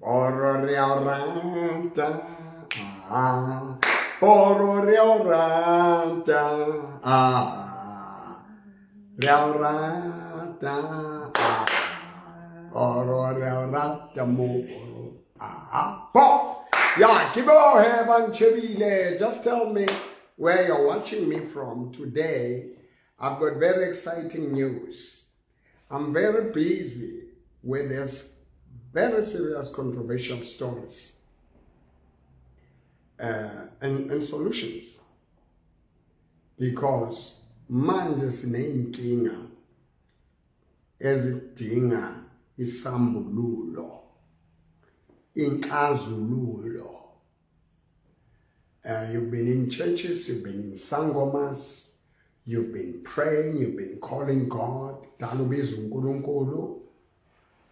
Orororanta, ah, orororanta, ah, rarata, ah, orororanta, mo, ah, pop. Yeah, Kibo Heaven Chevile, just tell me where you're watching me from today. I've got very exciting news. I'm very busy with this very serious controversial stories and solutions, because manje sineyinkinga ezidinga isambululo, inkazululo. You've been in churches, you've been in sangomas, you've been praying, you've been calling God, dalubiza uNkulunkulu.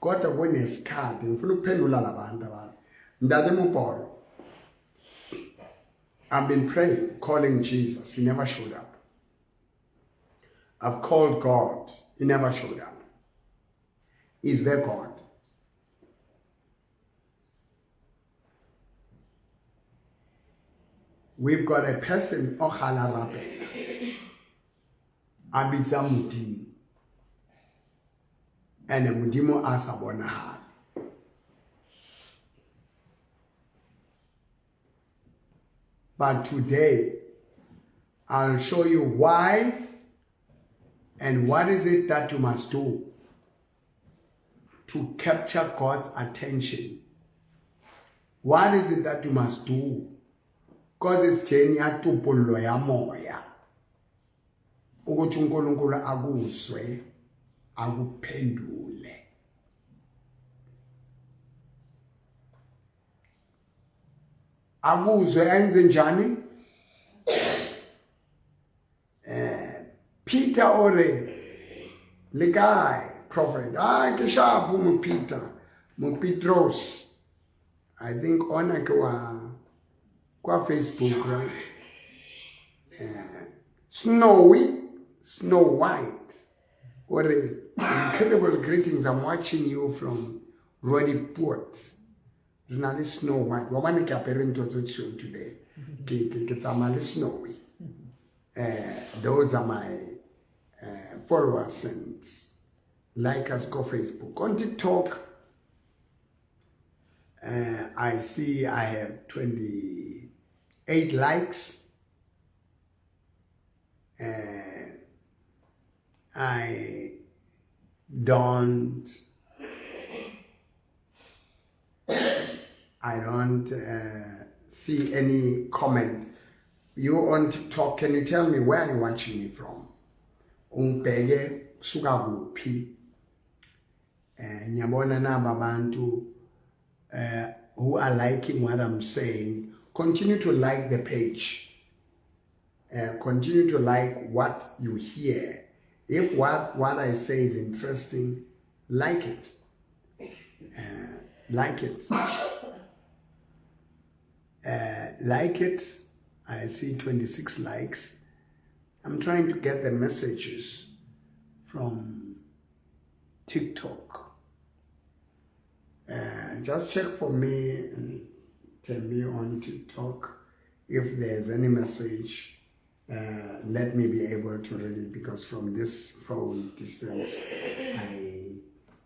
Kodwa kunesikhathi ngifuna ukuphendula labantu abantu. Ndade Muporo, I've been praying, calling Jesus, he never showed up. I've called God, he never showed up. Is there God? We've got a person, Okhala Rabena, abitsa Mudimu, and Mudimu asabona. But today, I'll show you why and what is it that you must do to capture God's attention. What is it that you must do? God is journey atupullo ya moya. Ukuthi uNkulunkulu akuzwe, akuphendule. Akuzwe enze njani? Peter ore le guy prophet. Ke sharp mu Peter, mu Petros. I think ona kwa Facebook, right? Snow White. What incredible greetings. I'm watching you from Roddy Port. Journalist Snow White. Wabani ke appearing to the show today. It's a snowy. Those are my followers and likers go Facebook. On TikTok, I see I have 28 likes. I don't see any comment. You on TikTok, can you tell me where you're watching me from? Umpege suka kuphi? Nyabona naba bantu who are liking what I'm saying. Continue to like the page. Continue to like what you hear. If what I say is interesting, like it. Like it. Like it. I see 26 likes. I'm trying to get the messages from TikTok. Just check for me and tell me on TikTok if there's any message. Let me be able to read it, because from this phone distance,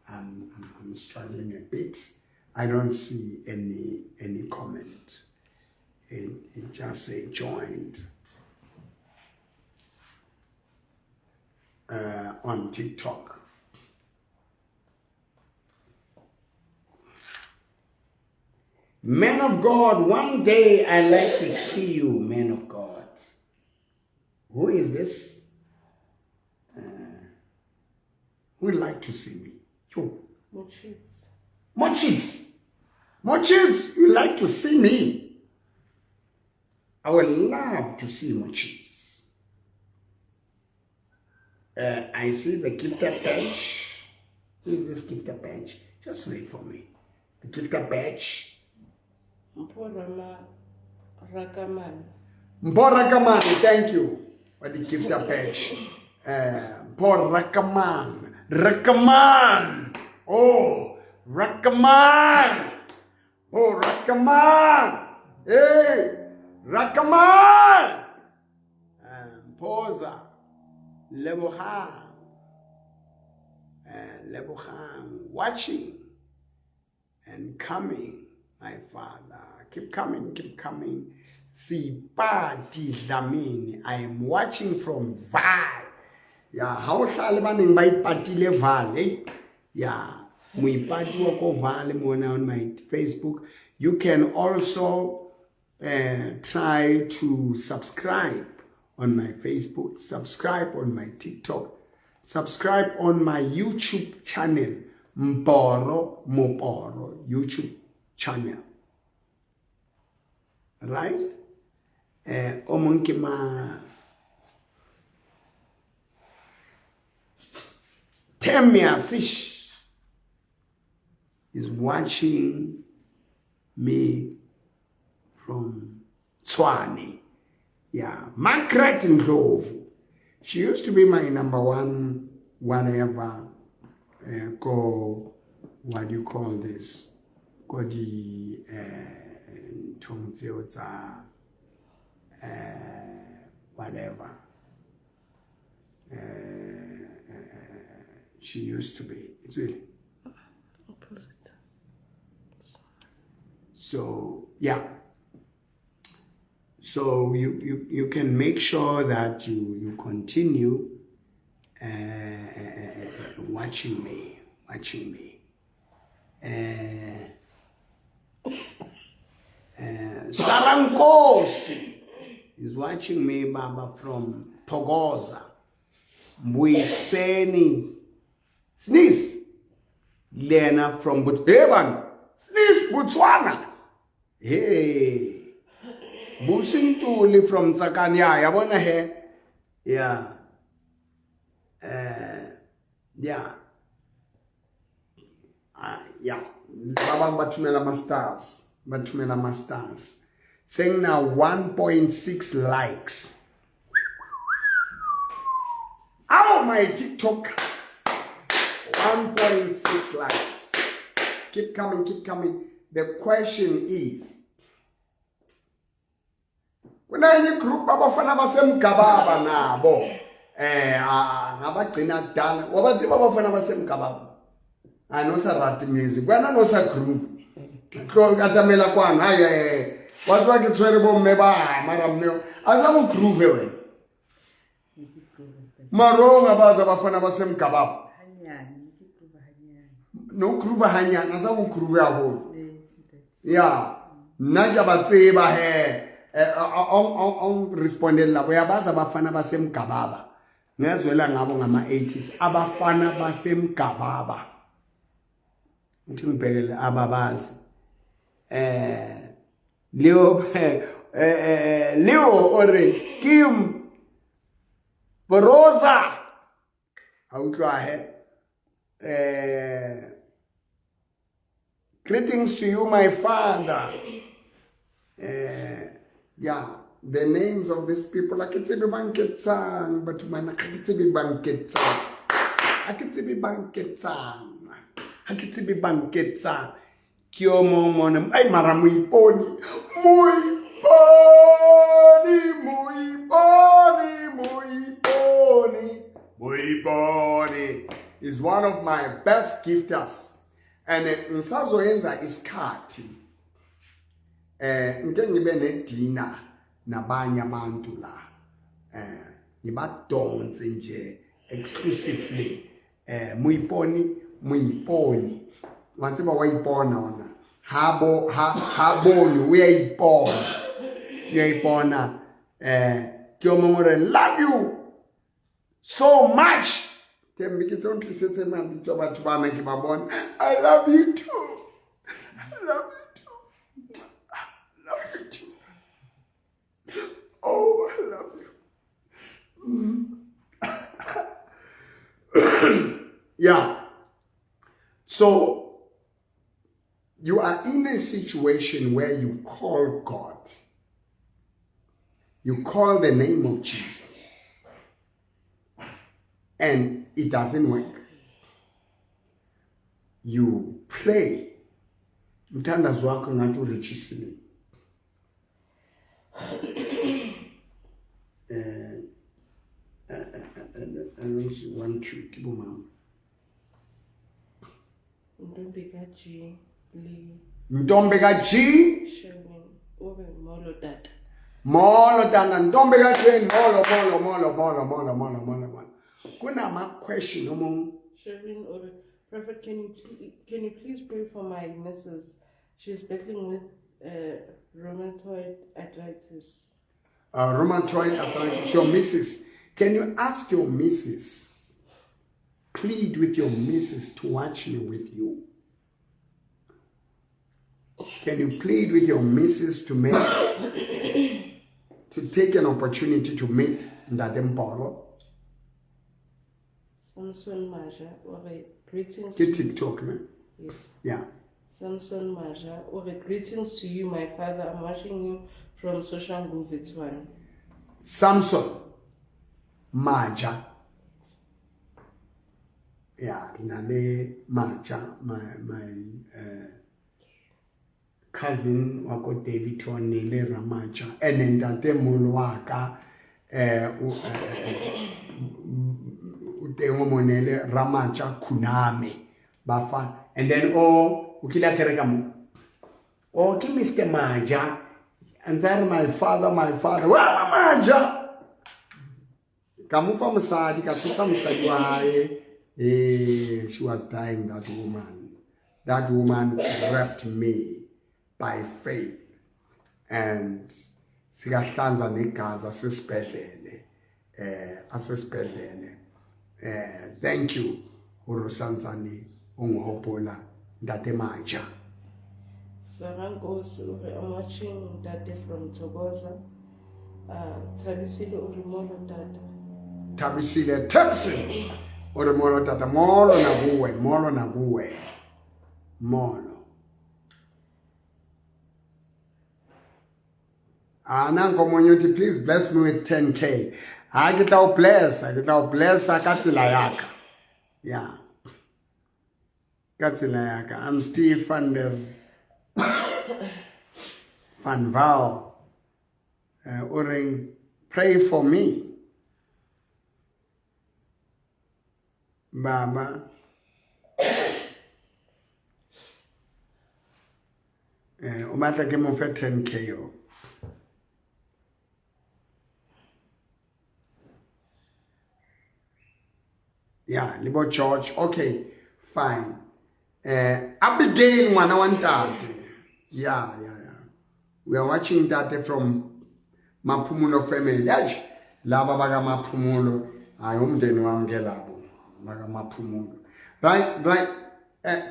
I'm struggling a bit. I don't see any comment. It just say joined on TikTok. Man of God, one day I'd like to see you, man of God. Who is this? Who would like to see me? You. Mochits, you like to see me? I would love to see Mochits. I see the gifted badge. Who is this gifted badge? Just wait for me. The gifted badge. Mpora Rakamani, thank you for the gifted badge. Rakaman. Oh, Rakaman. Oh, Rakaman! Hey! Rakaman! Posa. Lebohang. Lebohang. Watching and coming, my Father. Keep coming, keep coming. Sipati Dlamini. I am watching from Val. Yeah, how shall I invite Patile Val? Yeah, muipati wako Val on my Facebook. You can also try to subscribe on my Facebook, subscribe on my TikTok, subscribe on my YouTube channel, Mporo Moporo YouTube channel. Right? Omonkima Temiasish is watching me from Tswane. Yeah, Margaret Ndlovu. She used to be my number one, whatever, what do you call this? Go the, whatever. She used to be. It's really. So, yeah. So you can make sure that you continue watching me. Sarankosi is watching me, Baba, from Thokoza. Mbuyiseni. Sneeze. Lena from Botswana. Sneeze, Botswana. Hey. Busintuli from Tsakanya. Yabona he? Yeah. Yeah. Yeah. Baba Batumela Masters. Saying now 1.6 likes. Oh, my TikTok. 1.6 likes. Keep coming, keep coming. The question is, when I group abafana basemgababa nabo ngabagcina kudala wabathi babafana basemgababa anosarati music kwana nosa group katamela kwana hayi watu wakitswere bomme ba mara mmeo azamu groove wena maronga baza bafana basemgababa no groove hanyana azamu groove yabo yeah naja batseba he on responded la uyabaza abafana basemgababa ngezwela ngabo ngama-80s abafana basemgababa uthi ngibhekele ababazi Leo Orange Kim Boroza autlwa greetings to you, my father. Yeah, the names of these people, I can say Banketsang, but man, I can say Banketsang. I can say Banketsang. I can say Banketsang. Kyomo monem, ay maramui pony. Muy pony is one of my best gifters. And Nsazoenza is Kati. Ngeke ngibe nedina nabanye abantu la ngibadonse nje exclusively muyiponi wantsiba wayipona wona haboni uyayipona Kyomongore love you so much tembikitse untlisetse mami batho ba make babona I love you too. I love you. Oh, I love you. Yeah. So, you are in a situation where you call God. You call the name of Jesus. And it doesn't work. You pray. Mthandazo wakho ngathi urechisile. I don't want to keep mama. Ntombi ka G Sherwin ube molo tata. molo tana ntombi ka G molo. Kunama question omunye. Sherwin or Prophet, can you please pray for my missus? She's battling with rheumatoid arthritis. Rheumatoid arthritis. Your missus. Can you ask your missus? Plead with your missus to watch me with you. Can you plead with your missus to take an opportunity to meet Ndade Mpolo? Samson Maja, greetings. Get TikTok, man. Yes. Yeah. Samson Maja, greetings to you, my father. I'm watching you from Soshangu, Vitswan. Samson Maja. Yeah, Nale Maja, my cousin wako David Tonele Ramaja, and Ndade Mulwaka, Utengomonele Ramaja Kuname, Bafa, and then Ukila Teregamu. Oh, to Mr. Maja, and then my father, well, Maja. Kamufa Musadi, Katsusa Musadi, she was dying, that woman. That woman raped me by faith. And Sigahlanza Nikaza Asespelene. Thank you, Urusanzani, Umhopola, Ndade Maja. Sarangos, I'm watching Dade from Togoza. Tabisile Urimolo Dada. Tabisile Tepsi Urimolo Dada. Molo Nabuwe. Molo. Nango Monyoti, please bless me with 10K. I get out bless Katsilayaka. Yeah. Katsilayaka. I'm Steve Van Val. Pray for me. Baba. Umata ke mo fe 10K. Yeah, Libo George. Okay, fine. Abigail Manawantate. Yeah. We are watching that from Mapumulo family. Yes, Laba Baga Mapumulo. I umdeni wangelabo. Baga Mapumulo. Right.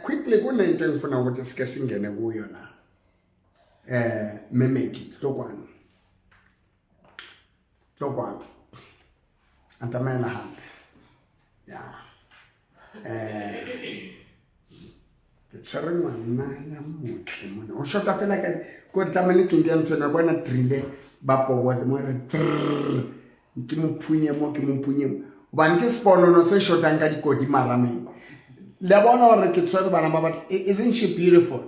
Quickly, go na into for now. We're discussing gene guyo na. Memeki. Lokwan. Antamena hand. Yeah. Tsareng wana ya motle mona. O shota fela ka go tlamele ke ntse ntse na bona drille ba powa mo re ke mo phunye mo ba ntse spono no se shota nka dikodi marameng le bona hore ke tswela bana ba batho. Isn't she beautiful?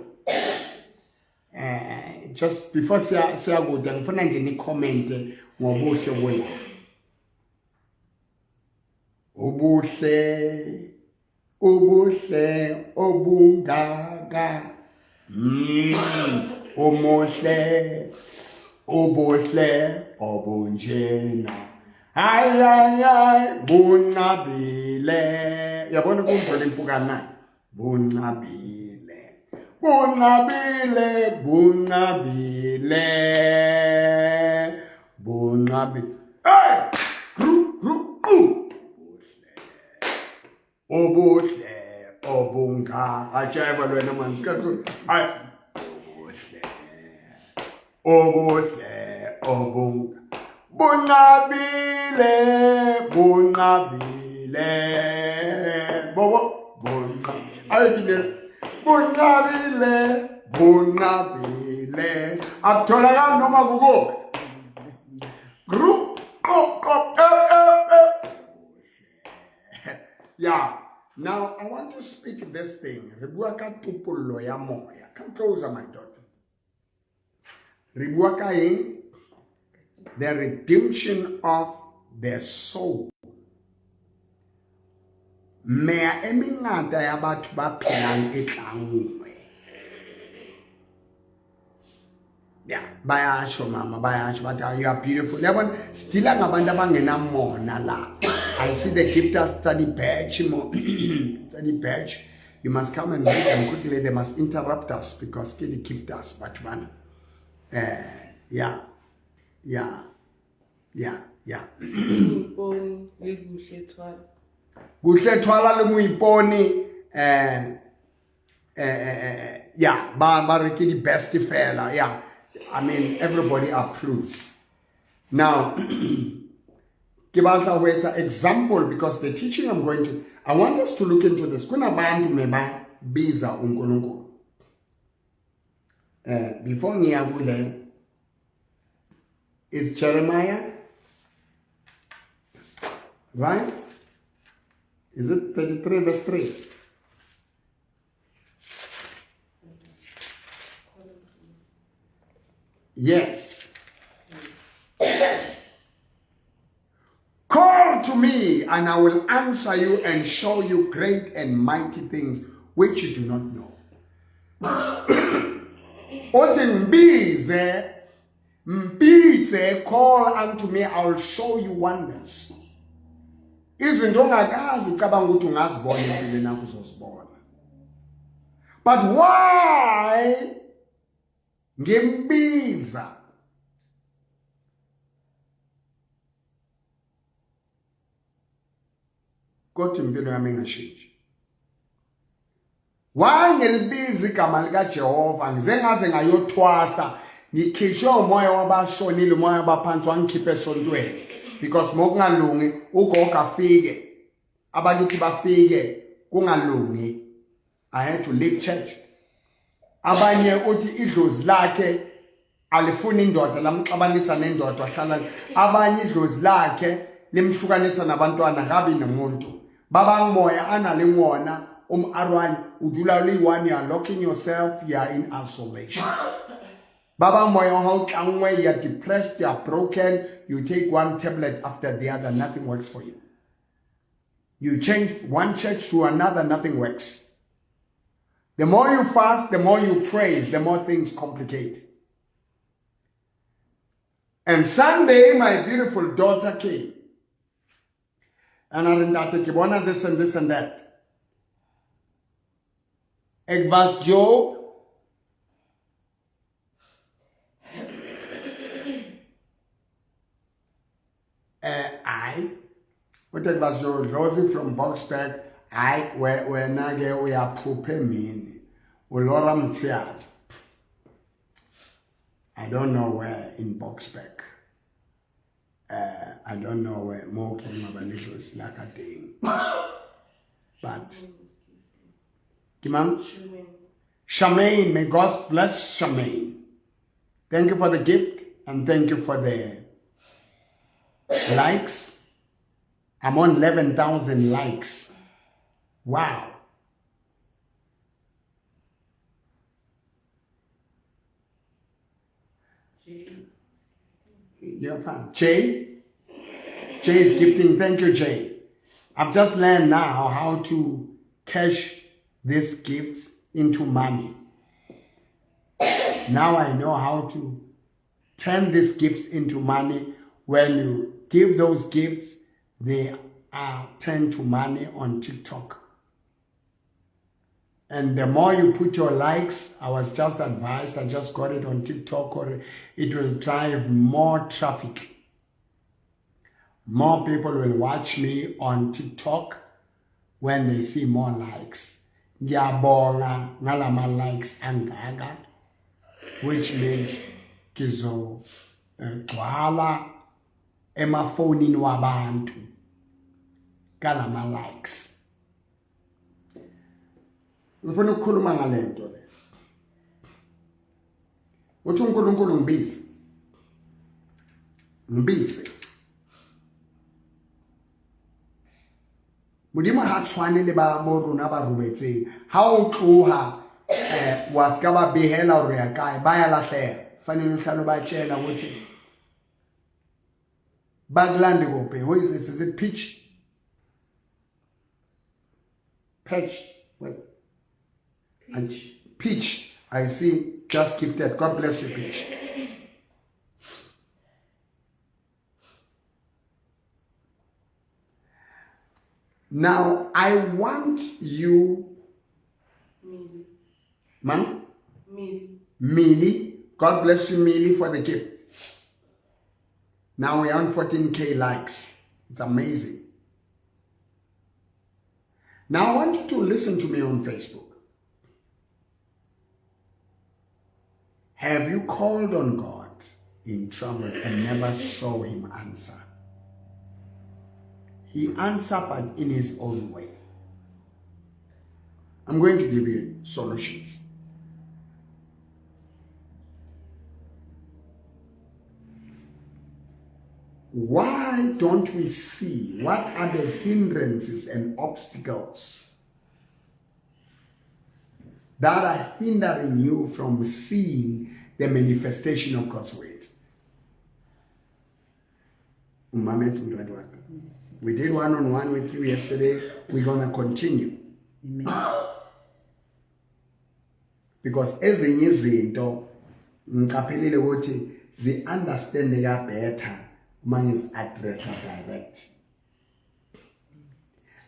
Just before siya go teng funa nje ni comment ngobuhle bona. Obuhle obungaka obuhle obunjena ay buncabile. Yabona kumvela impukana buncabile hey obuhle obunga ajayeba lwena manzi kakhulu. Hayi obuhle obunga bunqabile bobo ayibile bunqabile akutholakala noma kuko group yeah. Now, I want to speak this thing. Ribuaka tupullo ya moya. Come closer, my daughter. Ribuaka in the redemption of their soul. Mea emingata ya batho ba phelang e tlangwe. Yeah, bayasho mama, bayasho, but you are beautiful. Still ngabantu abangenamona la. I see the gifters study badge, study badge. You must come and read them quickly. They must interrupt us because the gifters, but one. Yeah. Kuhle thwala le muiponi yeah, ba re ke di best fella. Yeah. I mean, everybody approves. Now, give out an example because the teaching I'm going to, I want us to look into this. Kuna bantu meba biza unkulunkulu. Before ngiyakule, is Jeremiah, right? Is it 33 verse 3? Yes. Call to me and I will answer you and show you great and mighty things which you do not know. Mbize, call unto me, I will show you wonders. But why ngembiza? Kodwa impilo yami ingashintshi. Why ngelibiza igama lika Jehova ngize ngaze ngayothwasa ngikhishwe umoya wabashonile umoya wabaphansi wangikhipha esontweni because mokungalungi ugogo afike abakithi bafike kungalungi. I had to leave church. Abanye uthi idlozi lakhe alifuni indoda lamxabanisa nendoda wahlala. Abanye idlozi lakhe limhlukanisa nabantwana kabi nomuntu. Baba moya analingona arwanye udlula li-1 you are locking yourself, you are in isolation. Baba moya how tlangwe, you are depressed, you are broken, you take one tablet after the other, nothing works for you. You change one church to another, nothing works. The more you fast, the more you praise, the more things complicate. And Sunday, my beautiful daughter came. And I rendated Kibona this and this and that. Ek was Joe. What ek was Joe? Rosie from Boxback. Where nage we are mini. Ulora mtsiad. I don't know where in Boxback. I don't know where more came up and it was like a thing. But Kimam? Shamaine, may God bless Shamaine. Thank you for the gift and thank you for the likes. I'm on 11,000 likes. Wow. You're fine. Jay is gifting. Thank you, Jay. I've just learned now how to cash these gifts into money. Now I know how to turn these gifts into money. When you give those gifts, they are turned to money on TikTok. And the more you put your likes, I was just advised, I just got it on TikTok, or it will drive more traffic. More people will watch me on TikTok when they see more likes. Ngiyabonga ngalama likes angaka, which means kizo gcwala emafonini wabantu kalama likes. Ngifuna ukukhuluma ngalento le. Uthi uNkulunkulu ngibize. Ngibize. modimo ha tshwane le ba mo rona ba robetseng ha o tloha wa ska ba behela hore ya kae ba ya lahlela fanele uhlalo ba tshela ukuthi Bagland gope. Who is this? Is it Peach? Peach. What? Peach. Peach. I see. Just gifted. God bless you, Peach. Now, I want you... Millie. Ma'am? Millie. Millie. God bless you, Millie, for the gift. Now we're on 14K likes. It's amazing. Now I want you to listen to me on Facebook. Have you called on God in trouble and never saw him answer? He answered, but in his own way. I'm going to give you solutions. Why don't we see what are the hindrances and obstacles that are hindering you from seeing the manifestation of God's word? We did one-on-one with you yesterday. We're going to continue. Amen. Because ezinye izinto ngicaphelile ukuthi zi understandeka better man is addressed direct.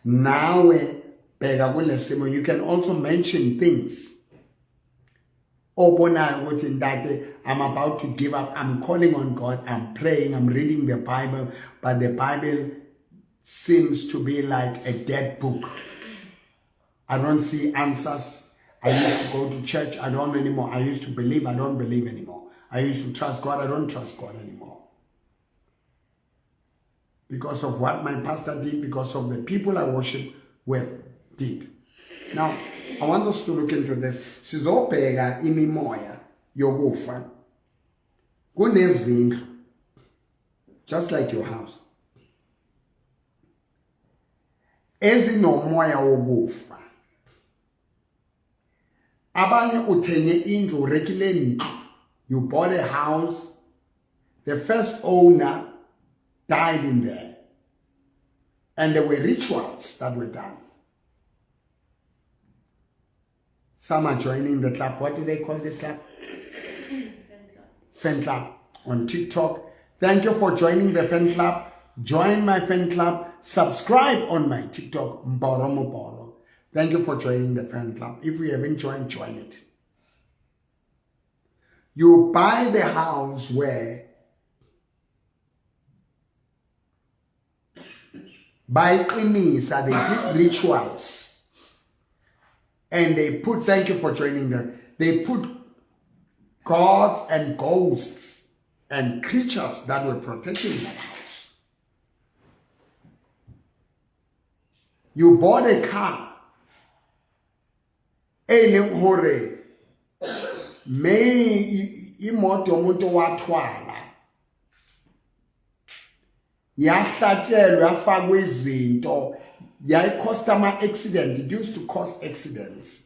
Nawe bheka kule simo, you can also mention things. Obonayo ukuthi ntate, I'm about to give up. I'm calling on God. I'm praying. I'm reading the Bible, but the Bible seems to be like a dead book. I don't see answers. I used to go to church. I don't anymore. I used to believe. I don't believe anymore. I used to trust God. I don't trust God anymore. Because of what my pastor did, because of the people I worship with did. Now, I want us to look into this. Sizobheka imimoya yokufa. Kunezindlu, just like your house. Ezinomoya wokufa. Abanye uthenge indlu urekile ndlu. You bought a house. The first owner died in there. And there were rituals that were done. Some are joining the club. What do they call this club? Fan club. On TikTok. Thank you for joining the fan club. Join my fan club. Subscribe on my TikTok. Mboro Mboro. Thank you for joining the fan club. If you haven't joined, join it. You buy the house where by Qinisa, they did rituals. And they put, thank you for joining them, they put gods and ghosts and creatures that were protecting that house. You bought a car. Hore. May imoto yomuntu wathwala. Yahlatshelwa yafakwa izinto. Cost accident. It used to cause accidents.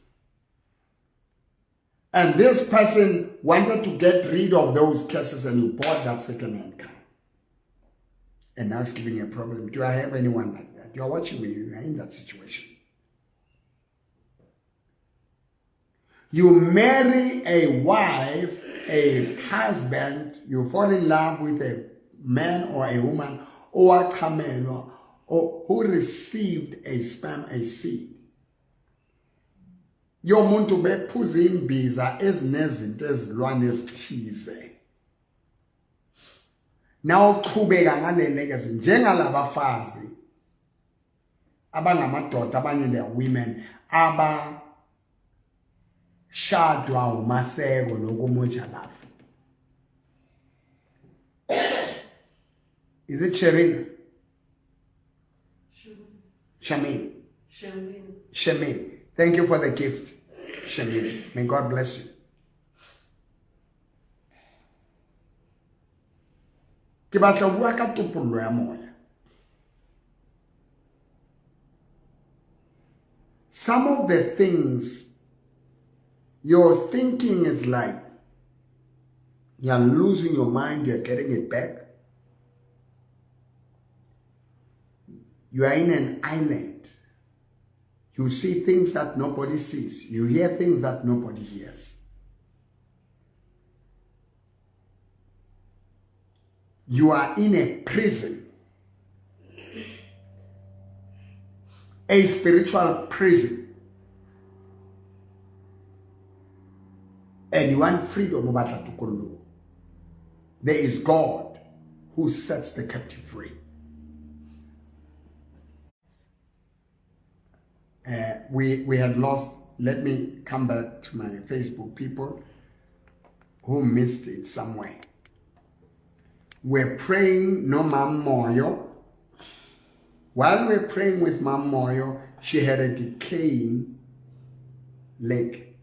And this person wanted to get rid of those cases and he bought that second-hand car. And now it's giving a problem. Do I have anyone like that? You're watching me, you're in that situation. You marry a wife, a husband, you fall in love with a man or a woman or a camel or who received a sperm, a seed. Yomuntu bephuza imbiza ezinezinto ezilwane ezithize. Now uqhubeka ngalelekeze njengalabafazi abangamadoda abanye they are women aba shadwa umaseko lokumoja lafu. Is it Sherin? Shamin. Shamin. Thank you for the gift, Shamin. May God bless you. Ke batla bua ka topollo ya moya. some of the things your thinking is like you're losing your mind, you're getting it back. You are in an island. You see things that nobody sees. You hear things that nobody hears. You are in a prison. A spiritual prison. And you want freedom. There is God who sets the captive free. We had lost, let me come back to my Facebook people who missed it somewhere. We're praying, no Mam Moyo. While we're praying with Mam Moyo, she had a decaying leg.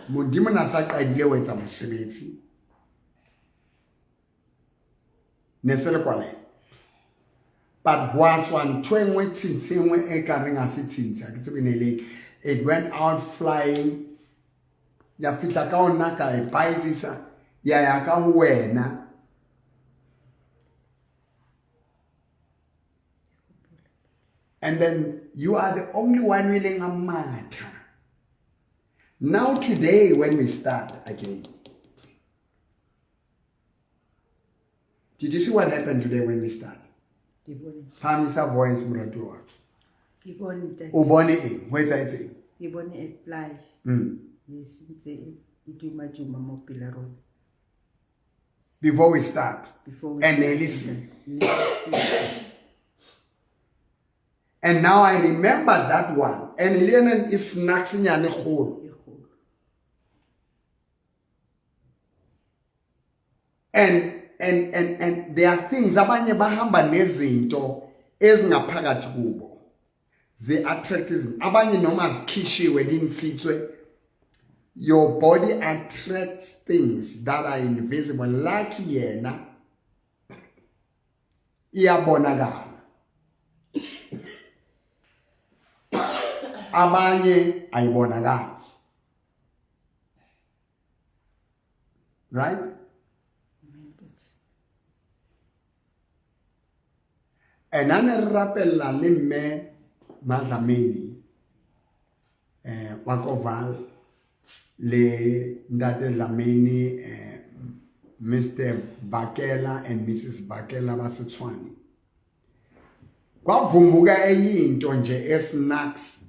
Mundimo nasaqedile wetsa mosebetsi. Nesele kwale. But once one train went in same way it went out flying. Ya fitla ka ona ka e paisisa ya ka wena. And then you are the only one willing a matter. Now today when we start again. Did you see what happened today when we start? Phamisa voice mratua. Ubone eng? Ho etsa etseng? Ke bone a fly. Before we start. And listen. And now I remember that one. And Lenin is snaxing and hole. And there are things abanye bahamba nezinto ezingaphakathi kubo. They attract abanye noma zikhishiwe linsitswe. Your body attracts things that are invisible like yena iyabonakala. Abanye ayibonakali. Right? And ane rapella le me Madlamini Wakoval le Ndate Lamini Mr. Bakela and Mrs. Bakela Basetswani. Kwavumbuka enye into nje snacks.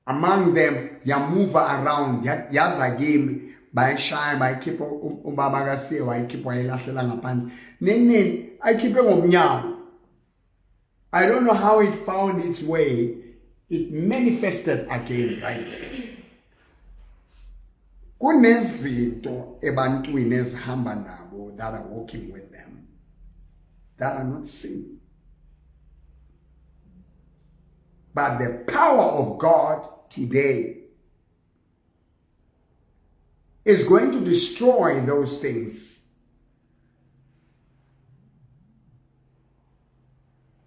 Among them, ya move around, yaza game. By shy, by keep Babagasi, or I keep Wailafelangapan. Nen, I keep it. I don't know how it found its way. It manifested again, right? Kunezinto ebantwini ezihamba nabo that are walking with them that are not seen. But the power of God today is going to destroy those things.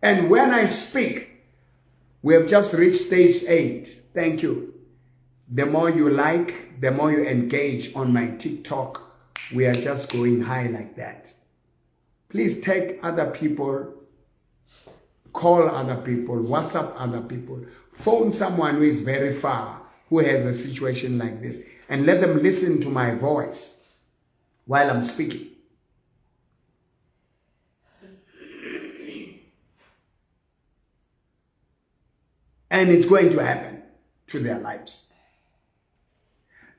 And when I speak, we have just reached stage 8. Thank you. The more you like, the more you engage on my TikTok, we are just going high like that. Please take other people, call other people, WhatsApp other people, phone someone who is very far, who has a situation like this, and let them listen to my voice while I'm speaking. And it's going to happen to their lives.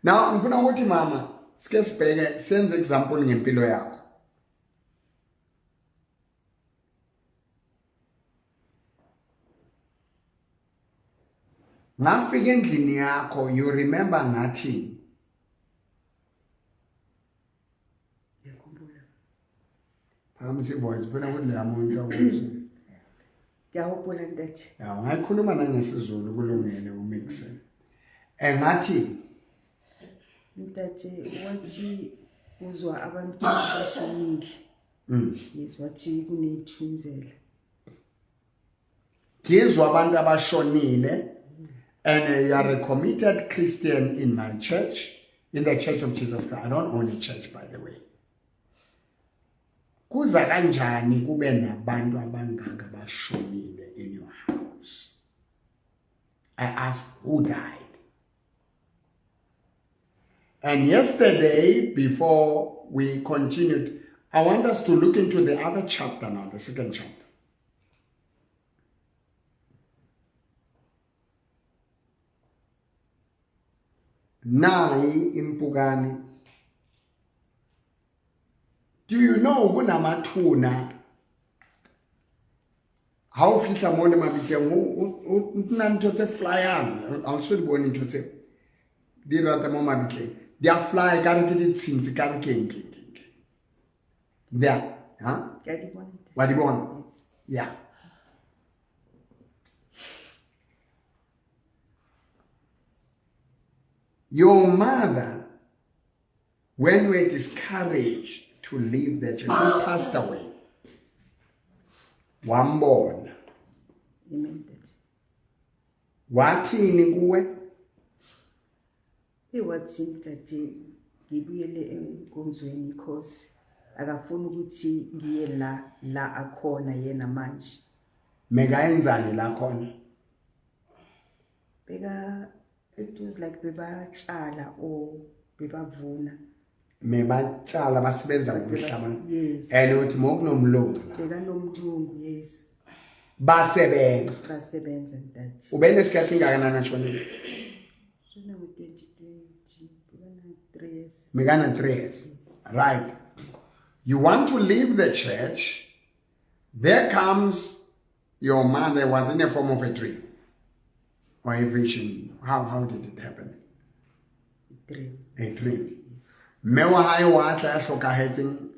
Now, I'm going to mama, sense example ngempilo yakho. Ngafika endlini yakho, you remember ngathi phamisi voice ufuna ukuthi le umuntu akuzo. Ngiyakhumbula ntathi. Ya ngayikhuluma nangesizulu kulungile umixe. Ngathi ntathi wathi uzwa abantu bashonile. Yes, wathi kuneyithunzela. Ngizwa abantu abashonile, and you are a committed Christian in my church, in the Church of Jesus Christ. I don't own a church, by the way. Kuza kanjani kube nabantu abangaka bashonile in your house? I asked, who died? And yesterday, before we continued, I want us to look into the other chapter now, the second chapter. Nayi impukani. Do you know kunamathuna? How fihla mole mabitleng o nna ntho tse flyang. I'll show you one ntho tse di rata mo mabitleng. They are fly ka re ke ditshintsi ka re keng. There, huh? Wa di bona? Yeah. Your mother, when you were discouraged to leave the church, you passed away. Wambona. Amen. Wathini kuwe? Wathi mthathe ngibuyele enkonzweni because akafuna ukuthi ngiye la akhona yena manje. Megayenzani la khona? It was like bebatshala or bebavuna. Mebatshala basebenza ngomhlaba. Yes. And uthi mokunomlungu. Bekanomlungu, yes. Basebenza that. Ube nesikhathi singakanani ashonile? Shona ngo-2020, bekana 3 years. Megana 3 years. Right. You want to leave the church, there comes your mother was in a form of a dream or a vision. How did it happen? A dream. Mewa hai wa tla hlokahetseng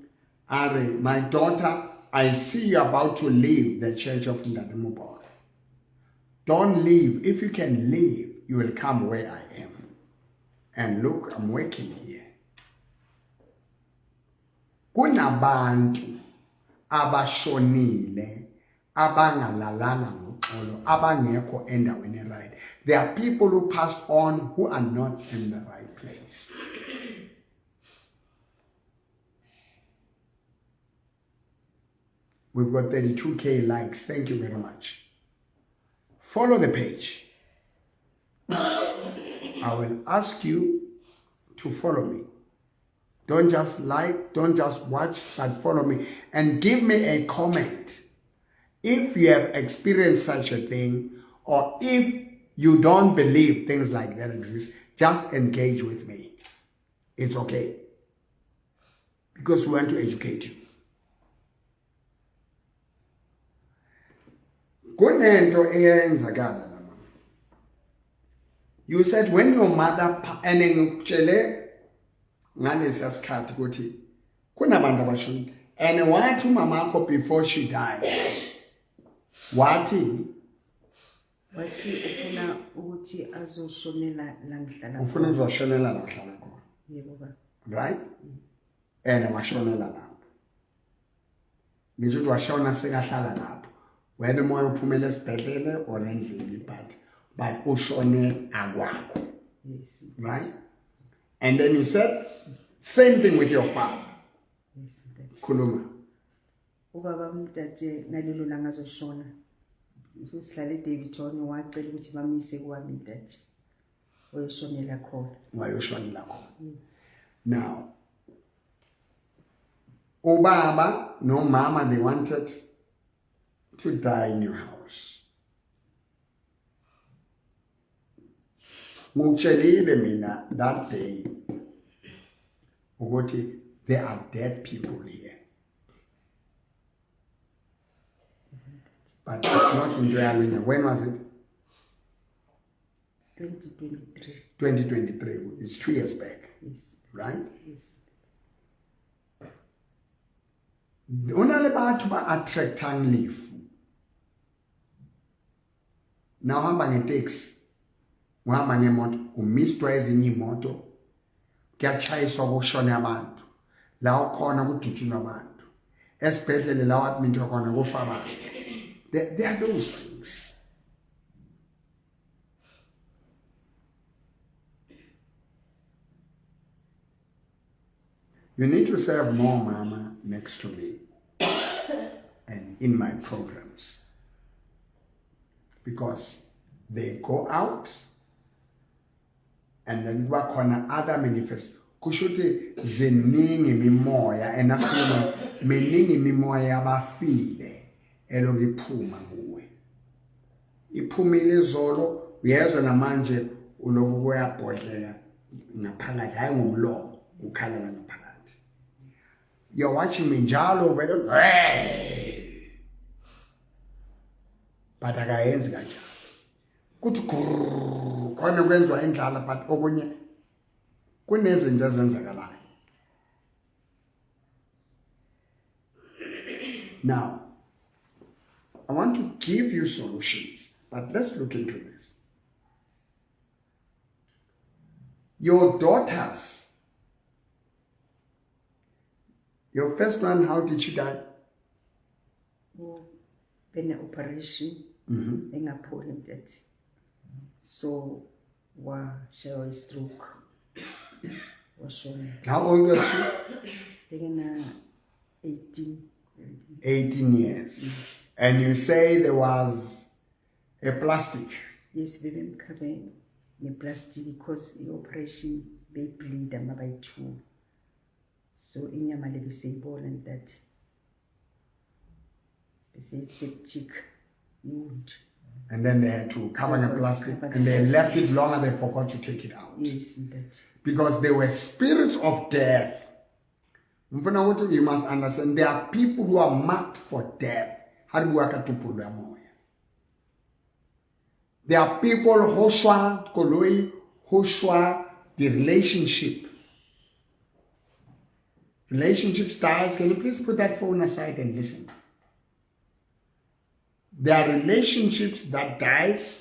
are, my daughter, I see you about to leave the church of Ntate Mobolo. Don't leave. If you can leave, you will come where I am. And look, I'm working here. Kunabantu abashonile abangalalanga ngoxolo abangekho endaweni right. There are people who passed on who are not in the right place. We've got 32K likes. Thank you very much. Follow the page. I will ask you to follow me. Don't just like, don't just watch, but follow me. And give me a comment if you have experienced such a thing, or if you don't believe things like that exist. Just engage with me. It's okay. Because we want to educate you. You said when your mother and why to mama before she died? What? Wathi ufuna ukuthi azoshonela la ngihlala. Ufuna uzoshonela la ngihlala khona. Yebo baba. Right? And washonela lapho. Ngisho ukuthi washona sekahlala lapho. Wena moya uphumela esibhedlele or endlini but ushone akwakho. Yes. Right? And then you said same thing with your father. Yes. Khuluma. Ubaba mthathe ngalelo langa azoshona. Usihlale David John wacela ukuthi bamise kwami mthathe. Oyeshonela khona. Wayoshonela khona. Now, Obama, no mama, they wanted to die in your house. Ngikutshelile mina that day ukuthi there are dead people here. But it's not in Joyalina. When was it? 2023. 2023. It's 2 years back. Yes. Right? Yes. Unale batho ba attractang lefu. Now hamba ngeteksi. Uhamba ngemoto, umistwa ezinye imoto. Kuyachayiswa kushone abantu. La ukhona kudutshunywa abantu. esibhedlele lawa admintwa khona kofaba. There are those things. You need to serve more mama next to me and in my programs, because they go out and then work on other manifest. Kushuti ziningi mimoya and asikhuluma miningi mimoya yabafile elokuphuma kuwe. Iphumile izolo uyezwa namanje uloku kuyabhodlela ngaphakathi hayi ngomlomo ukhala ngaphakathi. You're watching me njalo vele hey, but akayenzi kanjalo. Kuthi khona kwenziwa indlala but okunye kunezinto ezenzakalayo. Now, I want to give you solutions, but let's look into this. Your daughters, your first one, how did she die? Been an operation in a pollen that. So, she was a stroke. How old was she? 18 years. Yes. And you say there was a plastic. Yes, we been covering the plastic because the operation they bleed by 2. So in your mother, we say ball and that. They say septic wound. And then they had to cover the plastic, cover the and they plastic. left it long and they forgot to take it out. Yes, that. Because they were spirits of death. You must understand, there are people who are marked for death. How do you There are people, Hoshua, Koloi, Hoshua, the relationship. Relationship styles. Can you please put that phone aside and listen? There are relationships that dies.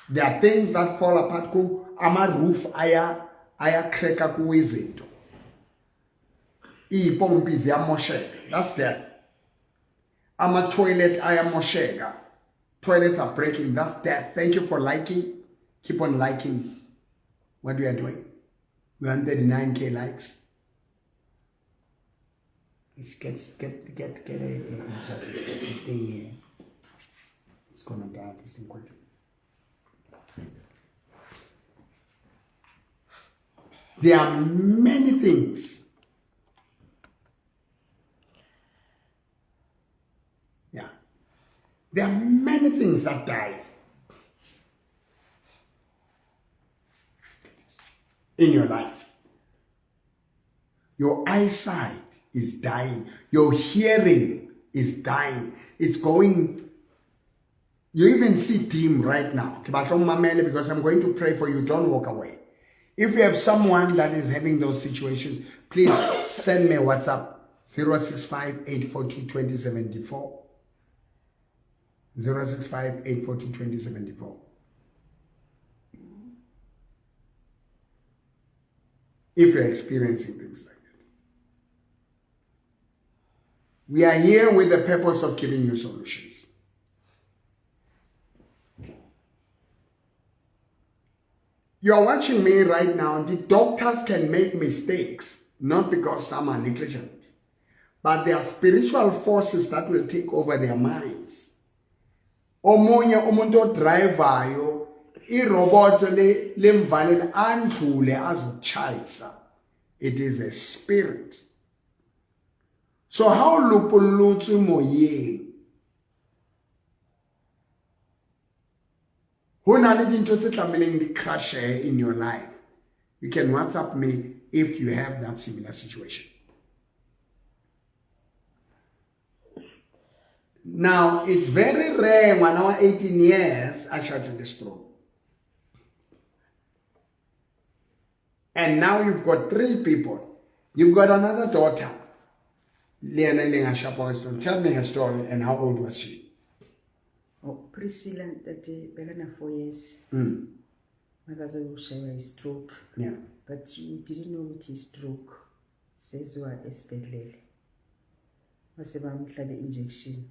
There are things that fall apart. Ama roof aya kreka kuwizinto. Ipompi ziyamosheka. That's death. Ama toilet aya mosheka. Toilets are breaking. That's death. Thank you for liking. Keep on liking what we are doing. We want 39K likes. Get a thing here. It's gonna die this thing quickly. There are many things. Yeah. There are many things that dies in your life. Your eyesight is dying. Your hearing is dying. It's going. You even see dim right now. Because I'm going to pray for you. Don't walk away. If you have someone that is having those situations, please send me a WhatsApp 065-842-2074. 065-842-2074. If you're experiencing things like that. We are here with the purpose of giving you solutions. You are watching me right now. The doctors can make mistakes, not because some are negligent, but there are spiritual forces that will take over their minds. Omunye umuntu drivayo irobot lemvalele andlule azochayisa. It is a spirit. So how lupulutsu moyeng? Who na dinto tse tlameleng di crash in your life? You can WhatsApp me if you have that similar situation. Now, it's very rare when our 18 years I shall do this stroke. And now you've got 3 people. You've got another daughter. Tell me her story and how old was she? Oh, Priscilla, that began 4 years. My cousin was a stroke. Yeah. But you didn't know what is stroke. sezwa esibhedlela mase bamhlaba injection.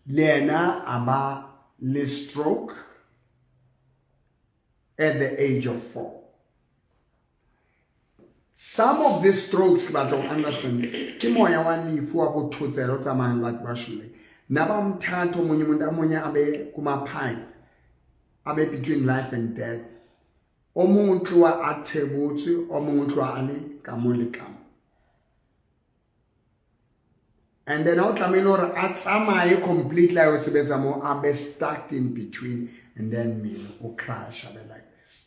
Lena aba le stroke at the age of 4. Some of these strokes that don't understand, ke moya wa lefu wa bothotselo tsamayang like bashile. Naba mthatho omunye umuntu amunye abe kuma pipe, abe between life and death. Omuntu wa athebutsi, omuntu wa ali kamolikamo. And then out Camino atsamaye completely I was abe stuck in between and then me or crash abe like this.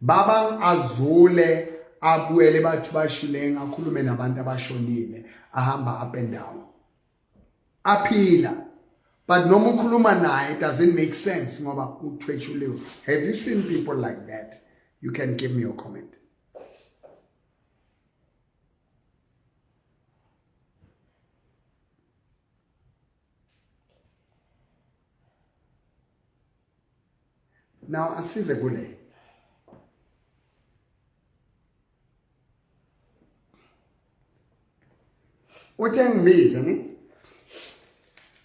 Baba azule abuele bathu bashileng akhulume nabantu abashonile ahamba up and down. Aphila. But no mukhuluma naye doesn't make sense ngoba uthwetshulile. Have you seen people like that? You can give me your comment. Now, asize kule. Isn't it?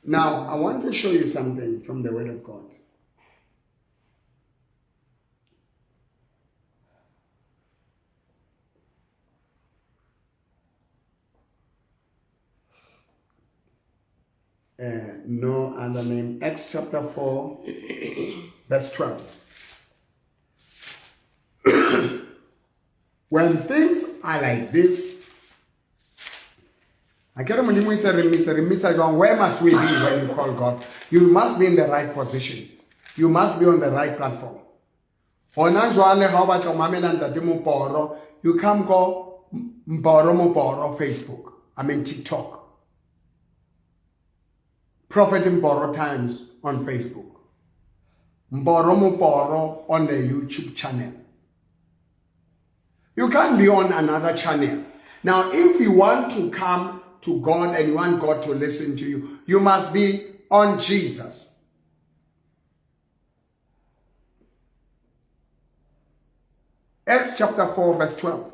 Now, I want to show you something from the Word of God. No other name. Acts chapter 4, verse 12. When things are like this, where must we be when you call God? You must be in the right position. You must be on the right platform. You can't go Mboro Facebook. I mean TikTok. Prophet Mboro Times on Facebook. Mboro on the YouTube channel. You can't be on another channel. Now, if you want to come to God and you want God to listen to you, you must be on Jesus. Acts chapter 4, verse 12.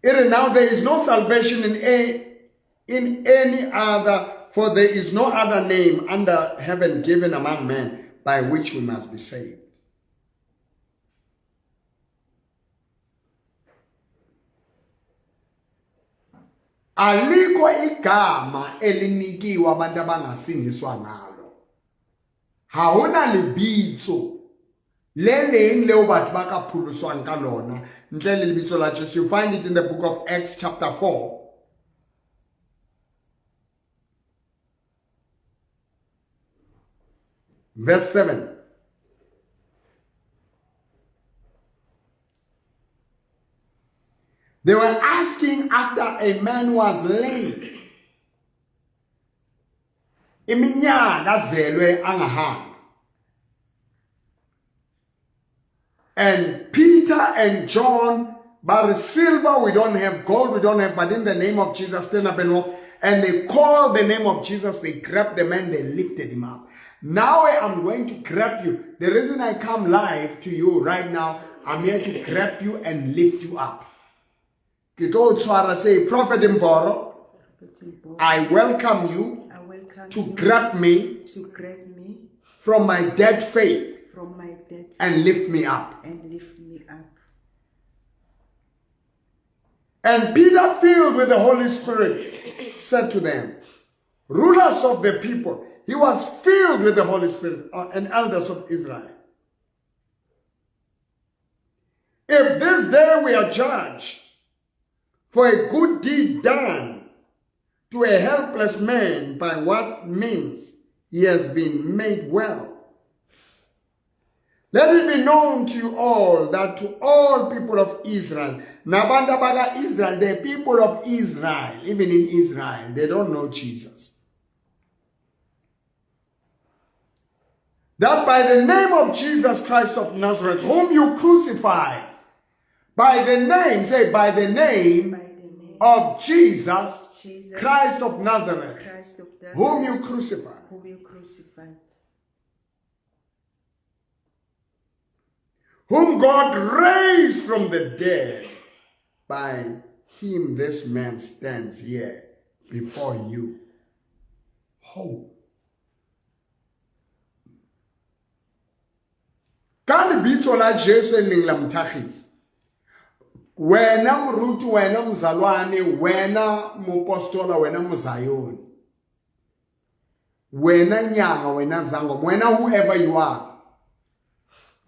Now there is no salvation in any other, for there is no other name under heaven given among men by which we must be saved. Alikho igama elinikiwe abantu abangasindiswa ngalo. Haona libitso leleng leo batho ba ka phuluswang ka lona ntle le lebitso la Jesu. You find it in the book of Acts chapter 4. Verse 7. They were asking after a man who was lame. Iminyaka zelwe angahambi. And Peter and John, but silver we don't have, gold we don't have, but in the name of Jesus, stand up and walk. And they called the name of Jesus, they grabbed the man, they lifted him up. Now I'm going to grab you. The reason I come live to you right now, I'm here to grab you and lift you up. Kito Swara say, Prophet Mboro, I welcome you to grab me from my dead faith and lift me up. And Peter, filled with the Holy Spirit, said to them, rulers of the people, he was filled with the Holy Spirit, and elders of Israel. If this day we are judged for a good deed done to a helpless man, by what means he has been made well, let it be known to you all that to all people of Israel, Nabanda Baga Israel, the people of Israel, even in Israel, they don't know Jesus. That by the name of Jesus Christ of Nazareth, whom you crucified, by the name, say by the name of Jesus Jesus Christ of Nazareth, Christ of Nazareth, whom you crucified. whom you crucified, Whom God raised from the dead. By him this man stands here before you whole. Ka lebitso la Jesu leng la mthagisi, wena moruti, wena mzalwane, wena mopostola, wena mozayoni, wena nyanga, wena zangoma, wena whoever you are,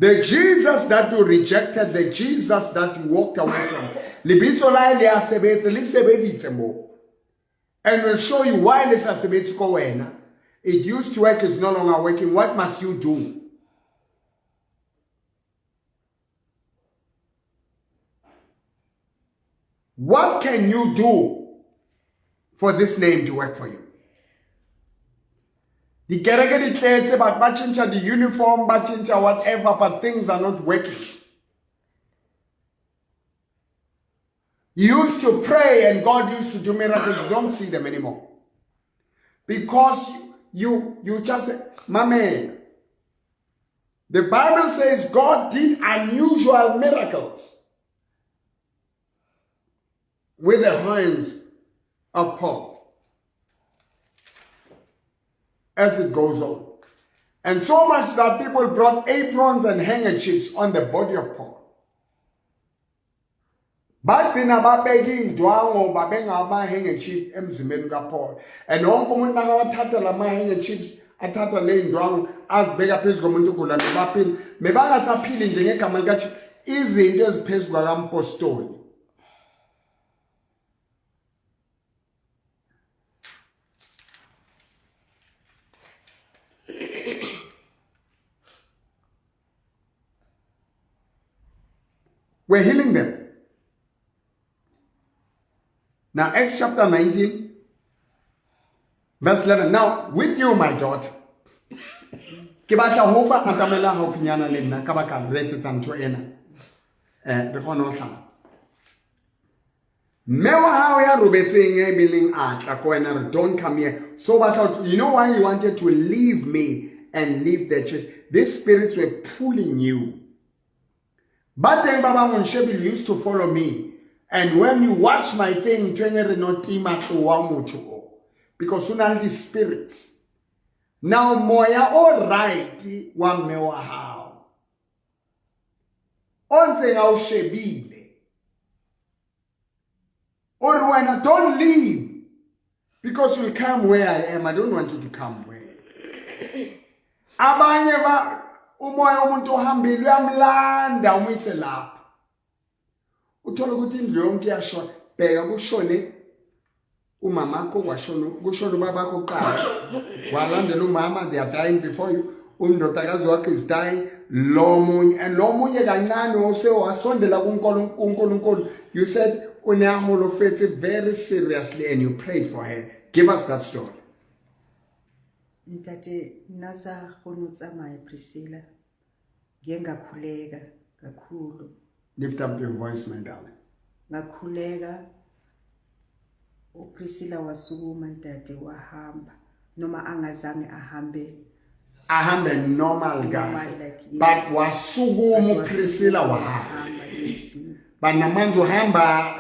the Jesus that you rejected, the Jesus that you walked away from, lebitso la le a sebetse, le sebeditse mo, and will show you why le sa sebetse ko wena. It used to work, is no longer working. What must you do? What can you do for this name to work for you? The kereke di tletse, but ba change the uniform, ba change whatever, but things are not working. You used to pray and God used to do miracles. You don't see them anymore. Because you just, my man, the Bible says God did unusual miracles with the hands of Paul as it goes on. And so much that people brought aprons and handkerchiefs on the body of Paul. Bagcina babeka indwango babengama handkerchief emzimbeni kaPaul. And wonke umuntu nakawathatha lama handkerchiefs, athatha le indwango azibeka phezu komuntu ogula nebaphili, mebangasaphili nje ngegama likaJesu, izinto eziphezu kwakampostoli. We're healing them. Now, Acts chapter 19, verse 11. Now, with you, my daughter. Kibaka hofa akamela hofinyana lena kabaka retsa ntho ena. Re kgona ho hlala. Mewa hao ya robetseng e bileng atla ko wena re don't come here. So you know why you wanted to leave me and leave the church? These spirits were pulling you. But then Baba Monshebil used to follow me. And when you watch my thing, because you know these spirits. Now moya all right wa mewa hao. Onse nga ushebile. Or when don't leave. Because you'll come where I am. I don't want you to come where. Abanye ba umoya umuntu ohambile uyamlanda umyise lapha. Uthola ukuthi indlu yonke yashona, bheka kushone umamakho kwashona, kushona ubabakho kuqala, walandela umama, they are dying before you, undodakazi wakhe is dying, lo munye, and lo munye kancane ose wasondela kuNkulunkulu. You said uneholofetse very seriously and you prayed for her. Give us that story. Ntate nasa khona utsamaya Priscilla, ngengakhuleka kakhulu. Lift up your voice, my darling. Ngakhuleka uPriscilla wasukuma ntate wahamba noma angazange ahambe normal guy. like, yes. But wasukuma uPriscilla wahamba. But namanje uhamba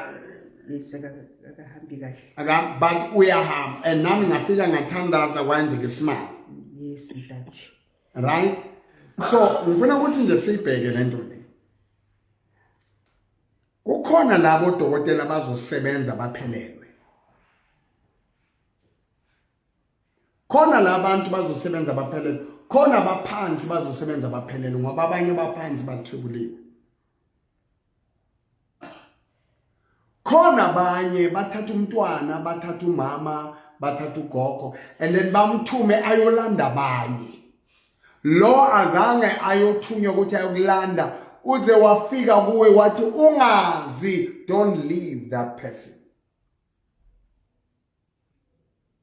akahambi kahle. But uyahamba and nami ngafika ngathandaza wenze ngesimanga. Yes ntate. Right? So ngifuna ukuthi nje siyibheke lento le. Kukhona labo dokotela bazosebenza baphelelwe. Khona labantu bazosebenza baphelelwe. Khona abaphansi bazosebenza baphelelwe ngoba abanye baphansi bathubulile. Khona abanye bathatha umntwana, bathatha umama, bathatha ugogo and then bamthume ayolanda abanye. Lo azange ayothunywa ukuthi ayokulanda uze wafika kuwe wathi ungazi, don't leave that person.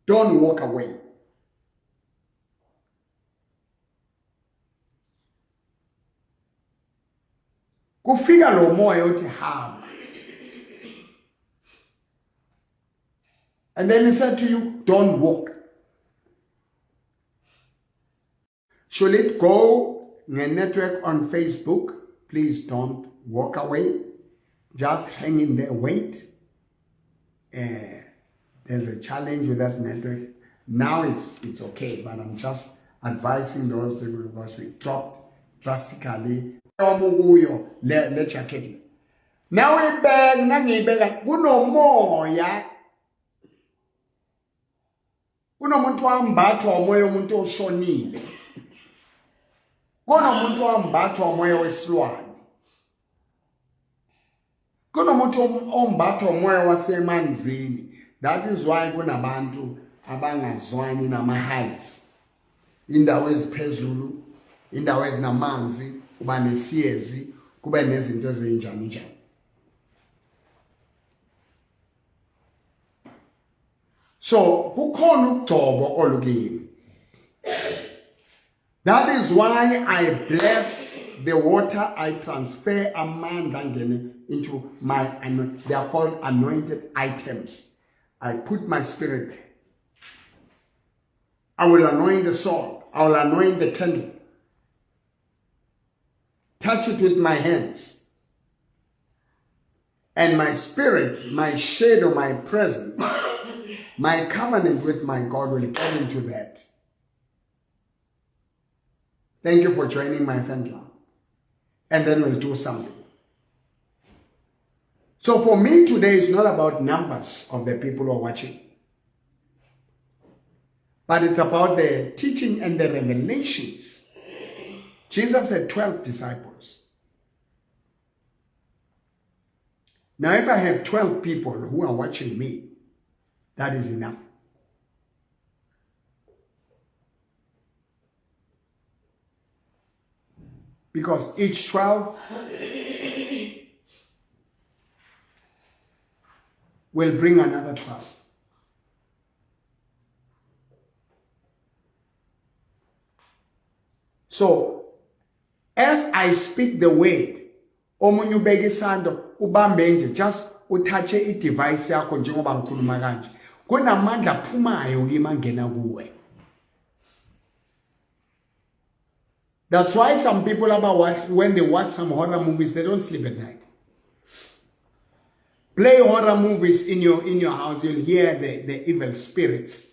Don't walk away. Kufika lo moya uthi hamba. And then he said to you, don't walk. Should it go network on Facebook? Please don't walk away. Just hang in there, wait. There's a challenge with that network. Now it's okay, but I'm just advising those people because we dropped drastically. Le jacket. Now we beg, nangibeka, kunomoya. Kunomuntu wambathwa umoya umuntu oshonile. Kunomuntu wambathwa umoya wesilwane. Kunomuntu ombathwa umoya wasemanzini. That is why kunabantu abangazwani nama-heights. Indawo eziphezulu, indawo ezinamanzi, kuba nesiyezi, kuba nezinto ezinjani njani. So, kukhona ukugcobo olukimi. That is why I bless the water, I transfer amandla into my, they are called anointed items. I put my spirit there. I will anoint the salt. I will anoint the candle. Touch it with my hands. And my spirit, my shadow, my presence, my covenant with my God will come into that. Thank you for joining my fan club. And then we'll do something. So for me today, it's not about numbers of the people who are watching. But it's about the teaching and the revelations. Jesus had 12 disciples. Now if I have 12 people who are watching me, that is enough. Because each 12 will bring another 12. So, as I speak the word, omunye ubeke isandla ubambe nje, just uthathe i-device yakho njengoba ngikhuluma kanje. Kunamandla aphumayo kimi angena kuwe. That's why some people when they watch some horror movies, they don't sleep at night. Play horror movies in your house, you'll hear the evil spirits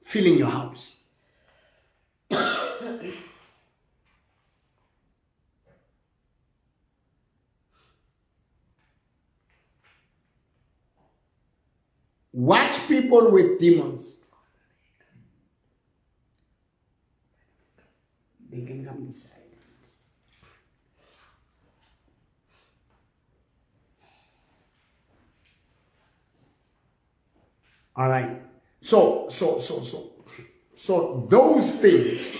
filling your house. Watch people with demons. They can come this side. All right. So those things,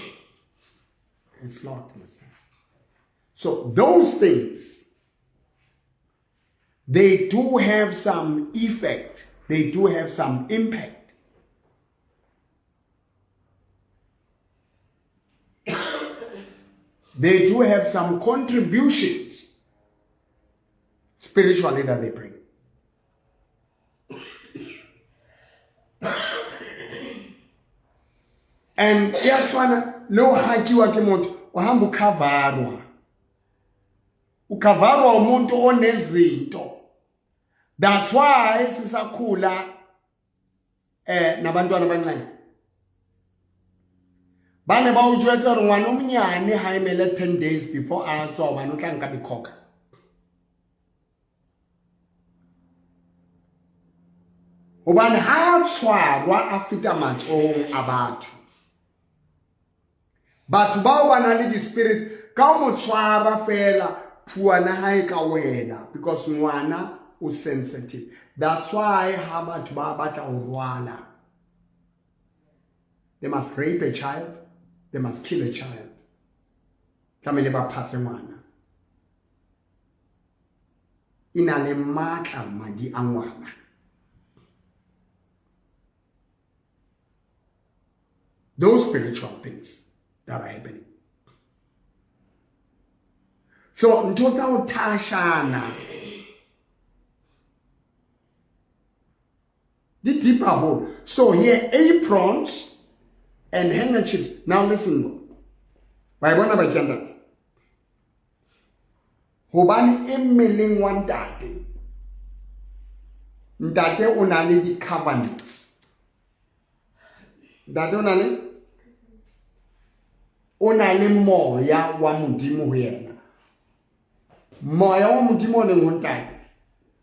it's locked. So those things, they do have some effect. They do have some impact. They do have some contributions spiritually that they bring. And iyafana lo hakiwa ke umuntu uhamba ukhavarwa. Ukhavarwa umuntu onezinto. That's why sisakhula nabantwana abancane. Bane ba ujwetsa re ngwana omnyane ha emele 10 days before a tswa bana tla nka bikhoka. Obane ha tshwarwa a fita matsong a batho. Batho ba bana le di spirits ka mo tshwara fela phuana ha e ka wena because ngwana o sensitive. That's why ha batho ba batla ho rwala. They must rape a child. They must kill a child. Tlamehile ba phatse ngwana. Ina le matla madi a ngwana. Those spiritual things that are happening. So ntho tsa ho thashana The deeper hole. So here, aprons and handkerchiefs. Now listen. Bayibona bajandat. Hobani emmeleng wa ntate. Ntate o na le di covenants. Ntate o na le moya wa modimo ho yena. Moya wa modimo o leng ho ntate.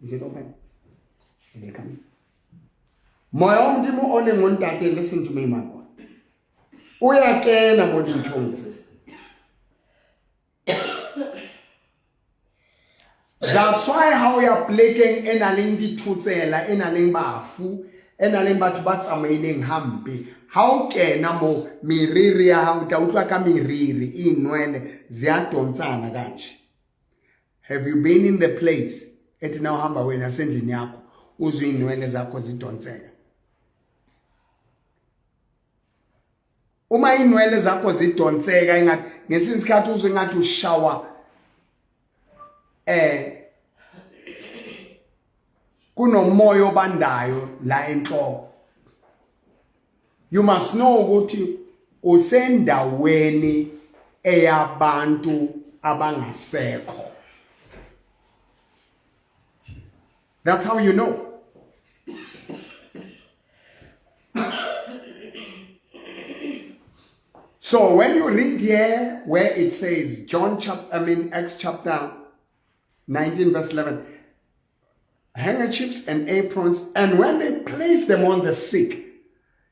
Is it open? They come. Moya wa modimo o leng ho ntate, listen to me, my boy. O ya kena mo dinthong tse. That's why how we are playing enaleng dithutsela, enaleng bafu, enaleng batho ba tsamaileng hampe. How kena mo miriri ya hao ta utlwa ka miriri inwele ziyatontsana kanje. Have you been in the place ethi na uhamba wena sendlini yakho uzwe inwele zakho zidonseka? Uma inwele zakho zidonseka ingathi ngesinye isikhathi uzwe ngathi ushawa kunomoya obandayo la enhloko. You must know ukuthi usendaweni eyabantu abangasekho. That's how you know. So when you read here where it says Acts chapter 19 verse 11, handkerchiefs and aprons, and when they placed them on the sick,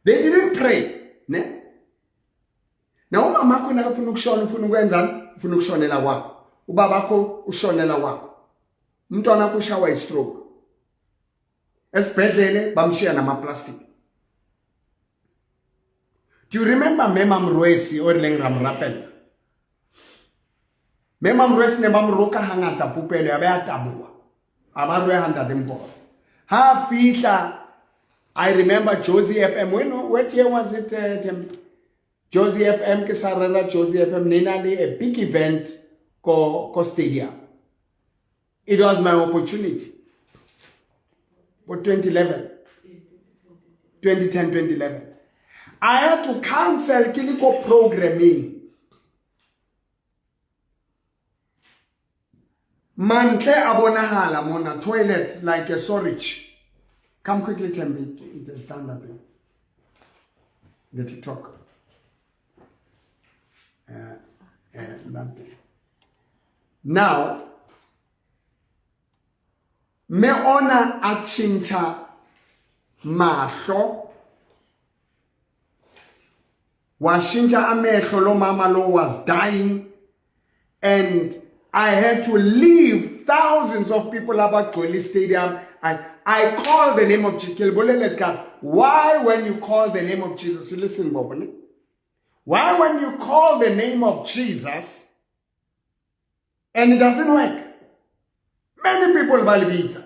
they didn't pray. Ne? Now umama wakho nakafuna ukushona ufuna ukwenzani? Ufuna ukushonela kwakho. Ubaba wakho ushonela kwakho. Umntwana wakho ushawa i-stroke. Esibhedlele bamshiya nama-plastic. Do you remember Mema Mrwesi o rileng ra morapella? Mema Mrwesi ne ba mroka hangata pupelo ya ba taboha. Amaru ya handa dempo. Ha fihla. I remember Josie FM. What year was it? Josie FM, Kesarela Josie FM, Nenali, a big event ko stadium. It was my opportunity. For 2011. 2010, 2011. I had to cancel Kiliko programming. Mantle abonahala mona toilet like a storage. Come quickly tell me the stand up here. The TikTok. Now, me ona achincha mahlo. Washincha amehlo lo mama lo was dying, and I had to leave thousands of people about Goli Stadium. I called the name of Jesus. Why when you call the name of Jesus, you listen, Bobani? Why when you call the name of Jesus and it doesn't work? Many people believe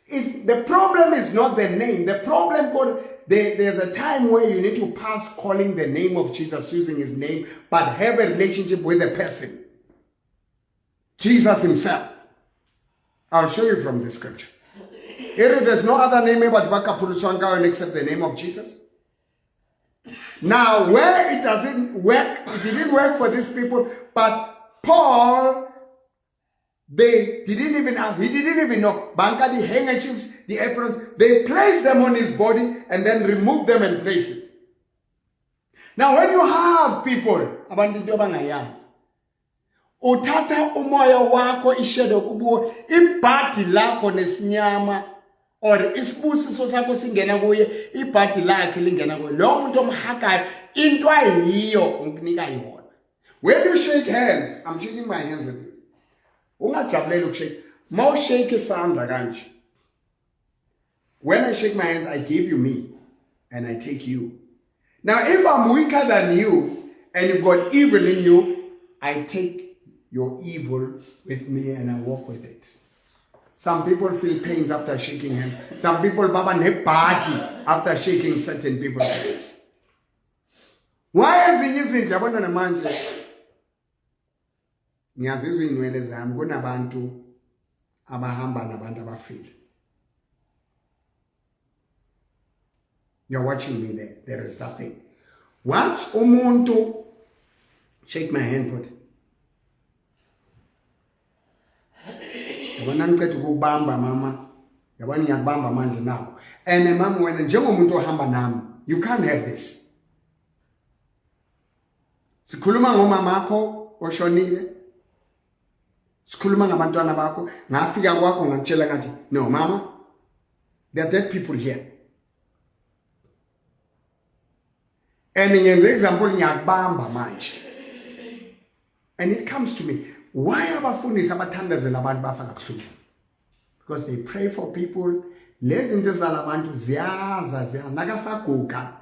it. The problem is not the name. The problem there's a time where you need to pass calling the name of Jesus, using his name, but have a relationship with the person. Jesus himself. I'll show you from the scripture. There's no other name except the name of Jesus. Now, where it doesn't work, it didn't work for these people, but Paul, he didn't even know. Banka, the handkerchiefs, the aprons, they placed them on his body and then removed them and placed it. Now, when you have people, utata umoya wako ishedo kubuo, ibhadi lako nesinyama, or isibusiso sakho singena kuye, ibhadi lakhe lingena kuye. Lo muntu omhakayo into ayiyo unkunika yona. When you shake hands, I'm shaking my hands with you. Ungajabulela ukushake. Mo shake isandla kanje. When I shake my hands, I give you me and I take you. Now if I'm weaker than you and you've got evil in you, I take your evil with me and I walk with it. Some people feel pains after shaking hands. Some people baba ne party after shaking certain people's hands. Why is he using Jabona manje? Ngiyazizwa inwele zami kunabantu abahamba nabantu abafile. You're watching me there. There is that thing. Once umuntu, shake my hand for it. Yabona ngicela ukubamba mama. Yabona ngiyakubamba manje nawo. And mama wena njengomuntu ohamba nami, you can't have this. Sikhuluma ngomama akho oshonile. Sikhuluma ngabantwana bakho, ngafika kwakho ngakutshela ngathi, no mama, there are dead people here. And ngenze example ngiyakubamba manje. And it comes to me, why abafundisi abathandazela abantu bafa kabuhlungu? Because they pray for people. Lezi zinto zalabantu ziyaza nakasaguga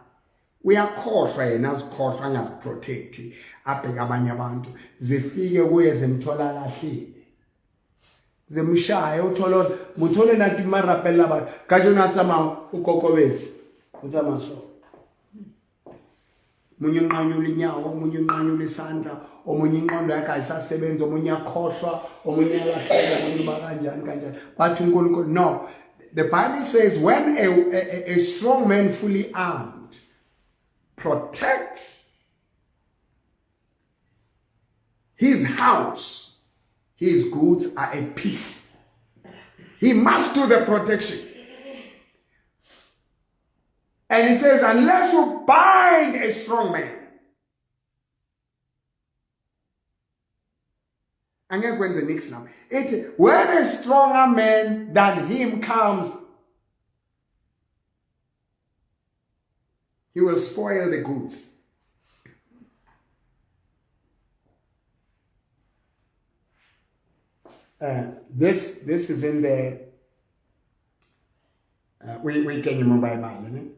uyakhohlwa yena azikhohlwa angaziprotecti abheka abanye abantu zifike kuye zemthola lahlile zemshaye uthola muthole nathi marapela abantu kajona tsama ukokobezi utsama so munye unqanyula inyawo omunye unqanyula isandla omunye inqondo yakhe ayisasebenza omunye yakhohlwa omunye yalahleka omunye bakanjani bathi uNkulunkulu no. The Bible says when a strong man fully armed protects his house, his goods are at peace. He must do the protection. And it says, unless you bind a strong man, angeke kwenze nix now. When a stronger man than him comes, he will spoil the goods. This is in the we can remember Bible.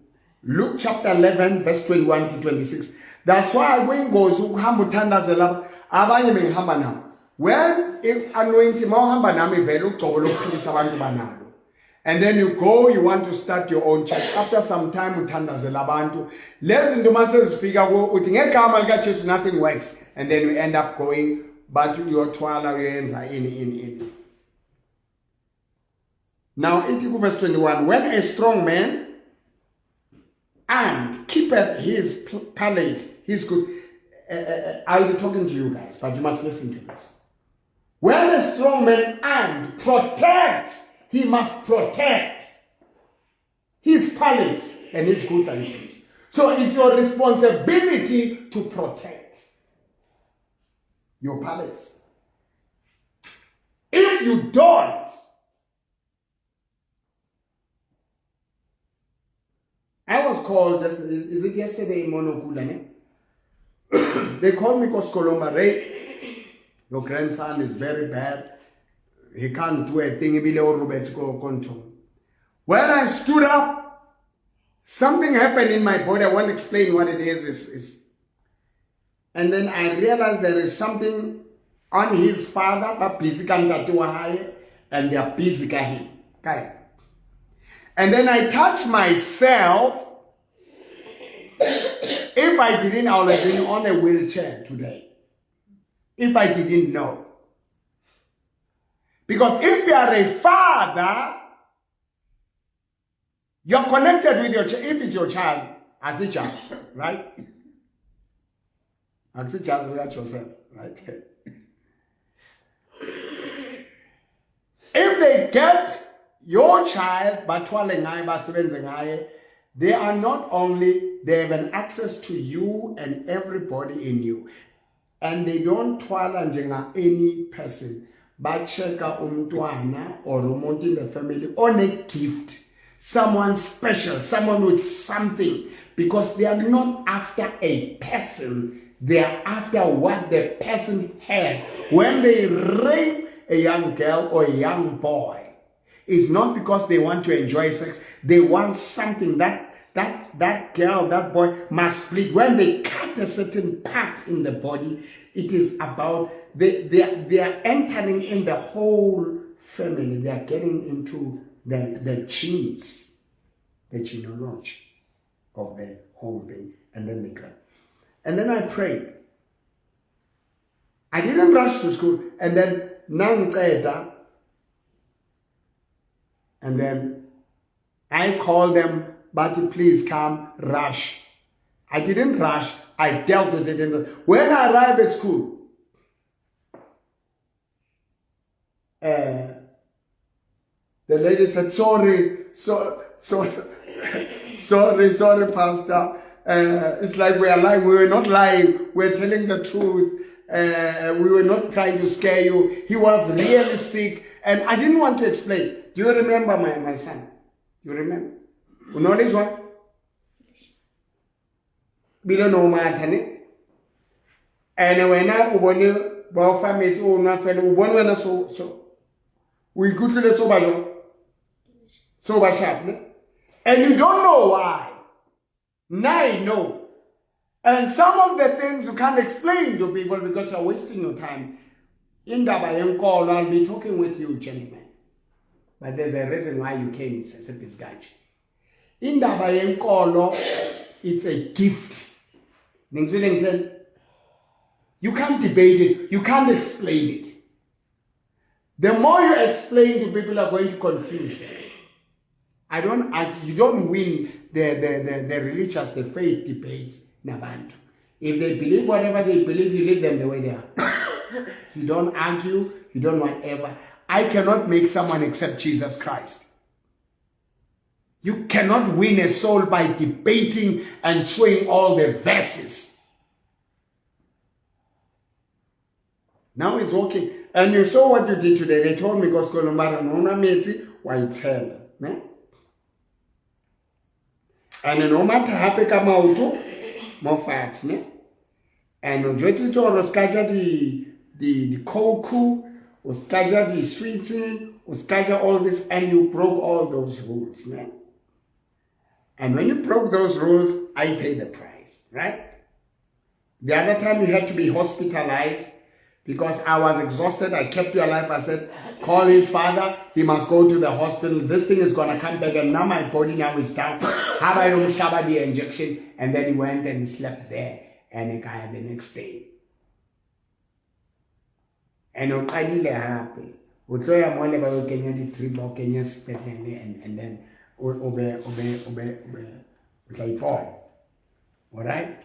Luke chapter 11 verse 21 to 26. That's why when goes ukuhamba uthandazela abanye bengihamba nabo. When anointing mohamba nami vele ugcobo lokuphilisa abantu banalo. And then you go, you want to start your own church. After some time uthandazela abantu. Lezi zinto mase zifika ku uthi ngegama lika Jesu nothing works, and then you end up going but your twala uyenza in. Now it verse 21, when a strong man and keepeth his palace, his goods. I'll be talking to you guys, but you must listen to this. When a strong man and protects, he must protect his palace and his goods and peace. So it's your responsibility to protect your palace. If you don't, I was called, is it yesterday in Monokula? They called me Koskolomba, Ray, your grandson is very bad. He can't do a thing. When I stood up, something happened in my body. I won't explain what it is. And then I realized there is something on his father, and they are busy. And then I touched myself. If I didn't, I would have been on a wheelchair today. If I didn't know. Because if you are a father, you're connected with your child. If it's your child, as a child, right? As a child, without yourself, right? If they get your child, they are not only, they have an access to you and everybody in you. And they don't twala njenga any person. But check umntwana or umuntu in the family on a gift. Someone special, someone with something. Because they are not after a person. They are after what the person has. When they rape a young girl or a young boy, it's not because they want to enjoy sex. They want something that girl, that boy must bleed. When they cut a certain part in the body, it is about, they are entering in the whole family. They are getting into the genes, the genealogy of the whole thing. And then they cry. And then I prayed. I didn't rush to school. And then, and then I called them but please come, rush. I didn't rush. I dealt with it. When I arrived at school, the lady said, sorry, Pastor. It's like we are lying. We were not lying. We were telling the truth. We were not trying to scare you. He was really sick. And I didn't want to explain. Do you remember my son? Do you remember? You know this one? Bilo no matane. And when I ubone ba family o na fela ubone wena so we go to the sober sharp, ne? And you don't know why. Now I know. And some of the things you can't explain to people because you're wasting your time. Indaba yenkolo, I'll be talking with you, gentlemen. But there's a reason why you came, Sepizgachi. Indaba yenkolo, it's a gift. You can't debate it. You can't explain it. The more you explain to people are going to confuse them. You don't win the religious, the faith debates. Nabantu. If they believe whatever they believe, you leave them the way they are. You don't argue, you don't whatever. I cannot make someone accept Jesus Christ. You cannot win a soul by debating and showing all the verses. Now it's okay. And you saw what you did today. They told me, because Kolombara nona meti wa tell. And no matter how they come out, more facts, ne? And ujoti to uskaja the koku, uskaja the sweetie, uskaja all this, and you broke all those rules, ne? And when you broke those rules, I pay the price, right? The other time you had to be hospitalized because I was exhausted. I kept you alive. I said, call his father. He must go to the hospital. This thing is going to come back. And now my body now is down. Have I don't shaba the injection? And then he went and he slept there. And he got the next day. And I did happy. We try a more about Kenya the trip or Kenya and then obey. Like Paul. Alright?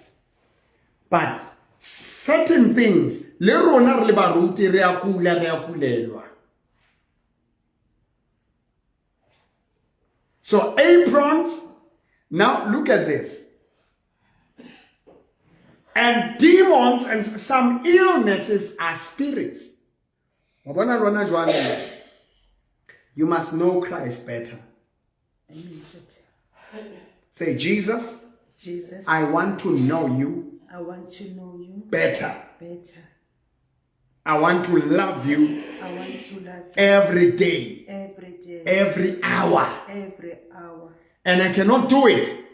But certain things, so aprons, now look at this. And demons and some illnesses are spirits. You must know Christ better. Say, Jesus, I want to know you. I want to know you better. I want to love you. I want to love you every day. Every hour. And I cannot do it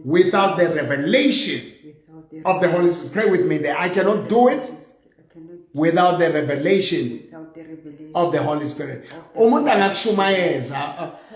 without the revelation of the Holy Spirit. Pray with me there. I cannot do it without the revelation of the Holy Spirit.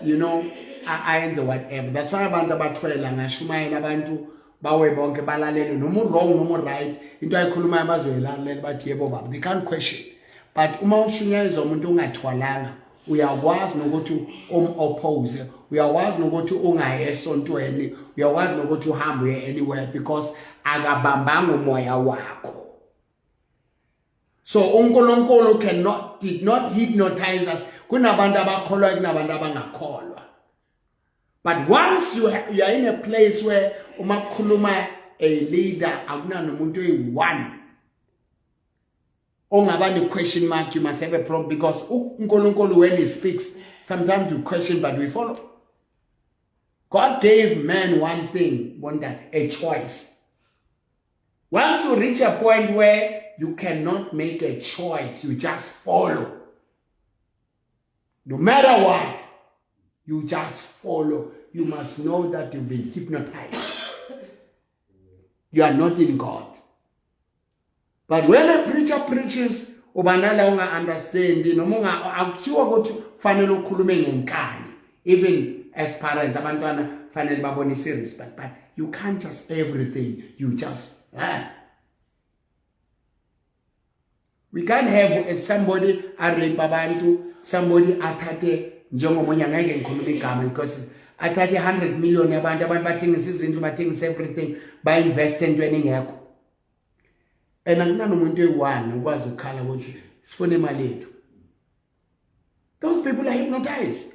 You know, I answer whatever. That's why abantu abathwele ngashumayela abantu bawe bonke balalele noma wrong noma right into ayikhulumayo bazoyilalela bathi yebo baba. They can't question. But uma ushunyayeza umuntu ungathwalanga uyakwazi nokuthi oppose, uyakwazi nokuthi ungaye esontweni, uyakwazi nokuthi uhambe anywhere because akabambanga umoya wakho. So uNkulunkulu did not hypnotize us. Kunabantu abakholwa kunabantu abangakholwa. But once you are in a place where umakhuluma a leader akuna nomuntu oyi-one ongabani question mark, you must have a problem because uNkulunkulu when he speaks sometimes you question but we follow. God gave man one thing, a choice. Once you reach a point where you cannot make a choice, you just follow. No matter what, you just follow. You must know that you've been hypnotized. You are not in God. But when a preacher preaches, ubanala unga understand, even as parents, abantwana fanele babone serious, but you can't just everything. You just we can't have somebody arrape abantu, somebody athathe njengomunye ngeke ngikhuluma igama because athathe 100 million abantu bathengisa izindlu bathengisa everything ba-invest entweni engekho and akunamuntu eyi-1 ukwazi ukukhala ukuthi sifuna imali yethu. Those people are hypnotized.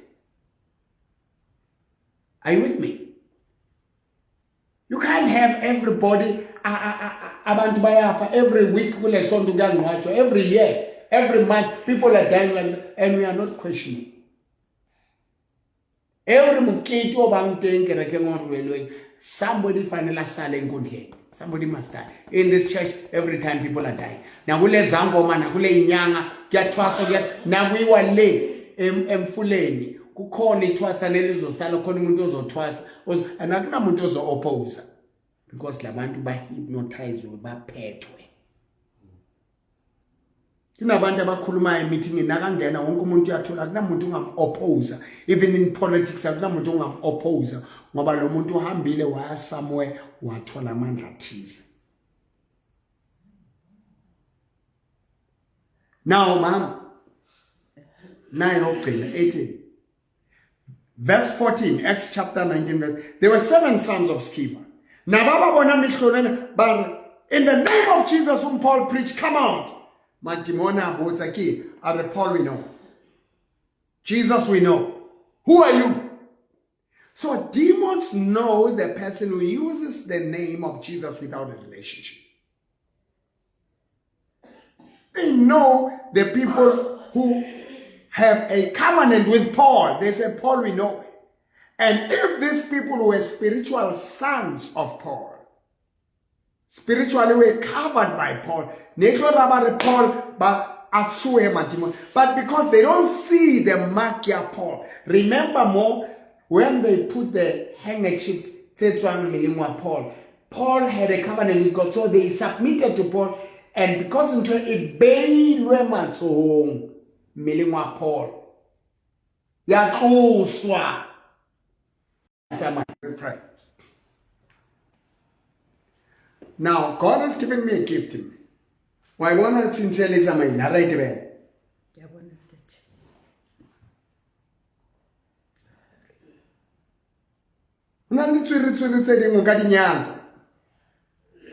Are you with me? You can't have everybody abantu bayafa every week kule sonto kuyangcwatshwa, every year, every month people are dying and we are not questioning. Every mukiti obangtenkereke ngorwelweni, somebody fanele asale enkundleni. Somebody must die. In this church, every time people are dying. Nakule zangoma, nakule inyanga, kuyathwasa, nakuyiwa le emfuleni. Kukhona ithwasa lelizosala, khona umuntu ozothwasa, and akunamuntu ozo-oppose. Because labantu ba-hypnotizwe, baphethwe. Kunabantu abakhulumayo emeeting nakangena wonke umuntu uyathola, akunamuntu ungam-oppose. Even in politics, akunamuntu ungam-oppose. Ngoba lo muntu uhambile waya somewhere wathola amandla athize. Now, mama, nayo yokugcina 18. Verse 14, Acts chapter 19, verse. There were 7 sons of Sceva. Now, in the name of Jesus, whom Paul preached, come out. Matimona Botsaki, are Paul we know. Jesus we know. Who are you? So demons know the person who uses the name of Jesus without a relationship. They know the people who have a covenant with Paul. They say, Paul we know. And if these people were spiritual sons of Paul, spiritually were covered by Paul, but because they don't see the mark of Paul. Remember more, when they put the handkerchiefs, Paul had a covenant with God, so they submitted to Paul, and because into it obeyed home, Paul. We pray. Now, God has given me a gift. Why want to sincerely say, narrate well. Unali tswiri tse dingwe ka dinyanza.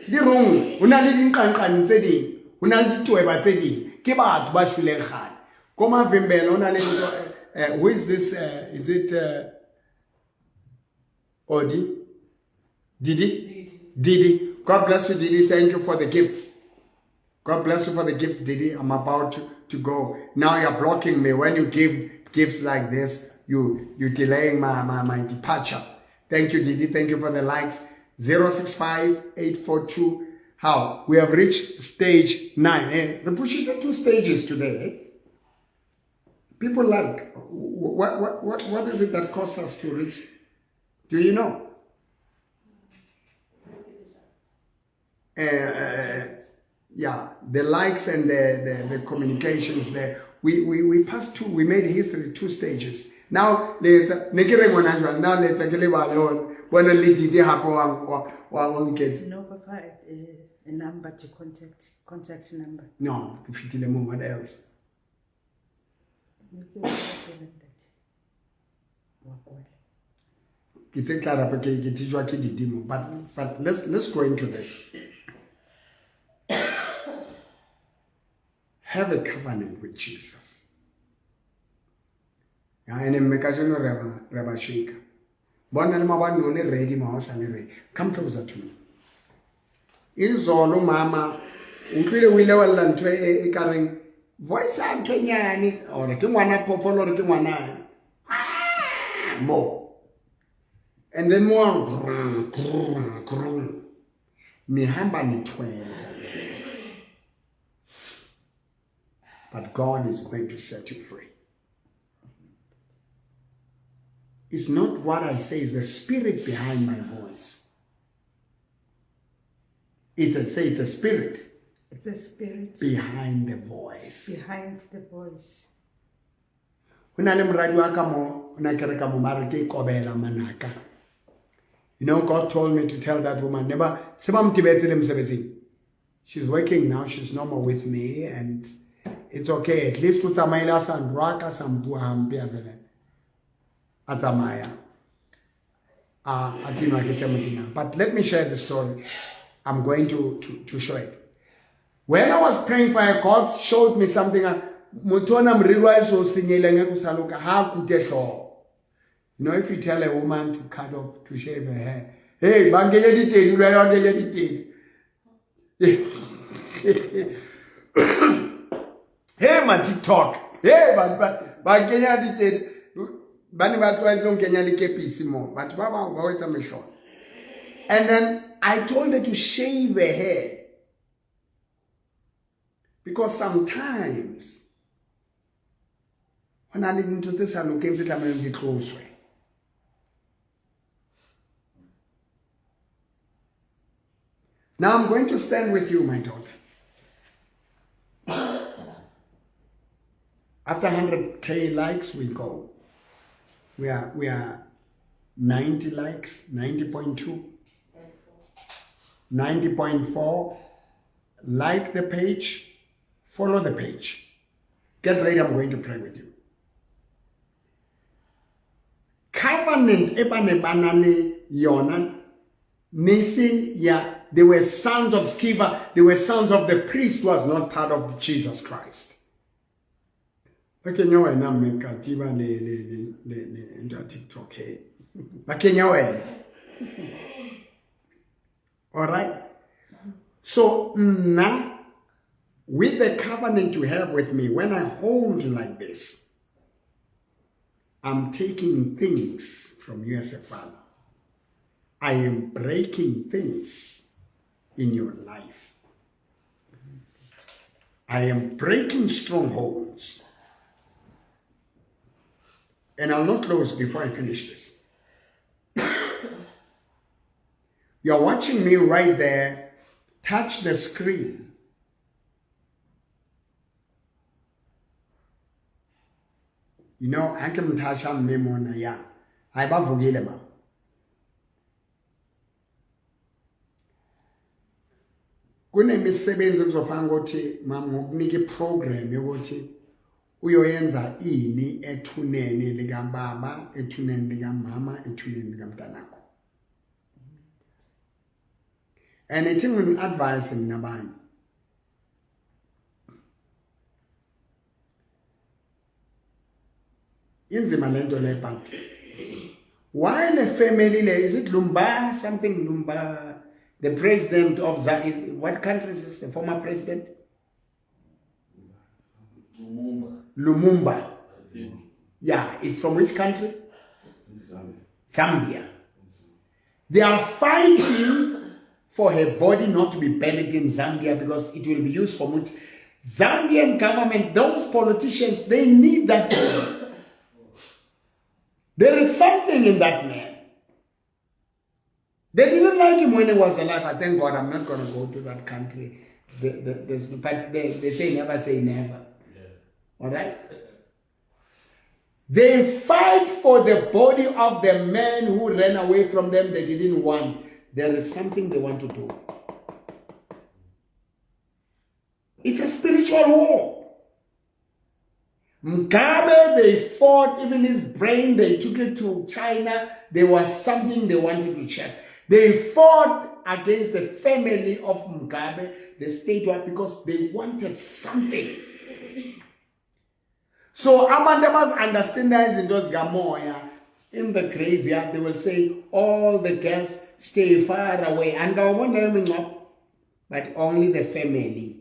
Di rongwe, una le dinqanqane tse ding, una le ditweba tse ding. Ke batho ba shuleng gane. Ko Mavimbela una le who is this is it Odi? Didi. God bless you, Didi. Thank you for the gifts. God bless you for the gift, Didi. I'm about to go. Now you're blocking me. When you give gifts like this, you're delaying my departure. Thank you, Didi. Thank you for the likes. 065-842. How? We have reached stage 9. We're pushing to 2 stages today. People like, what is it that costs us to reach? Do you know? Yeah, the likes and the communications there. We passed 2. We made history 2 stages. Now let's a No, Papa, a number to contact number. No, what else? But let's go into this. Have a covenant with Jesus. Come closer to me. Izolo mama utlwile wile wala ntwe e kareng voice a ntwe nyane or ke ngwana phofolo or ke ngwana mo. And then more nihamba nithwele. But God is going to set you free. It's not what I say, it's the spirit behind my voice. It's a spirit. It's a spirit behind the voice. Behind the voice. You know, God told me to tell that woman, never. She's working now, she's no more with me, and it's okay. At least Atsamaya. But let me share the story. I'm going to show it. When I was praying for her, God showed me something. You know, if you tell a woman to cut off, to shave her hair, hey, hey, my TikTok. Hey, but and then I told her to shave her hair. Because sometimes when I need to this, I look into the camera and get close. Now I'm going to stand with you, my daughter. After 100K likes, we go. We are 90 likes, 90.2, 90.4. Like the page, follow the page. Get ready, I'm going to pray with you. Covenant ebanebanane yona nisi ya. They were sons of Sceva. They were sons of the priest who was not part of Jesus Christ. Bakenya wena mekatiba le TikTok hey. Bakenya wena. All right. So now, with the covenant you have with me, when I hold you like this, I'm taking things from you as a father. I am breaking things in your life. I am breaking strongholds. And I'll not close before I finish this. You're watching me right there. Touch the screen. You know, I can touch on memo na ya. I ba vugile ma. Kunemisebenzi kuzofana ukuthi mama ngokunika iprogram yokuthi uyoyenza ini ethuneni lika baba, ethuneni lika mama, ethuneni lika mntanakho. And I think I'm advising nabanye. Inzima lento le but why the family is it Lumba something Lumba, the president of what country is this, the former president? Lumumba. Yeah, it's from which country? Zambia. They are fighting for her body not to be buried in Zambia because it will be used for much. Zambian government, those politicians, they need that. There is something in that man. They didn't like him when he was alive. I thank God I'm not going to go to that country. But they say never say never. Yeah. All right? They fight for the body of the man who ran away from them they didn't want. There is something they want to do. It's a spiritual war. Mugabe, they fought, even his brain, they took it to China. There was something they wanted to check. They fought against the family of Mugabe, the state one, because they wanted something. So abantu must understand that in those Gamoya, in the graveyard, they will say, all the guests stay far away. And but only the family.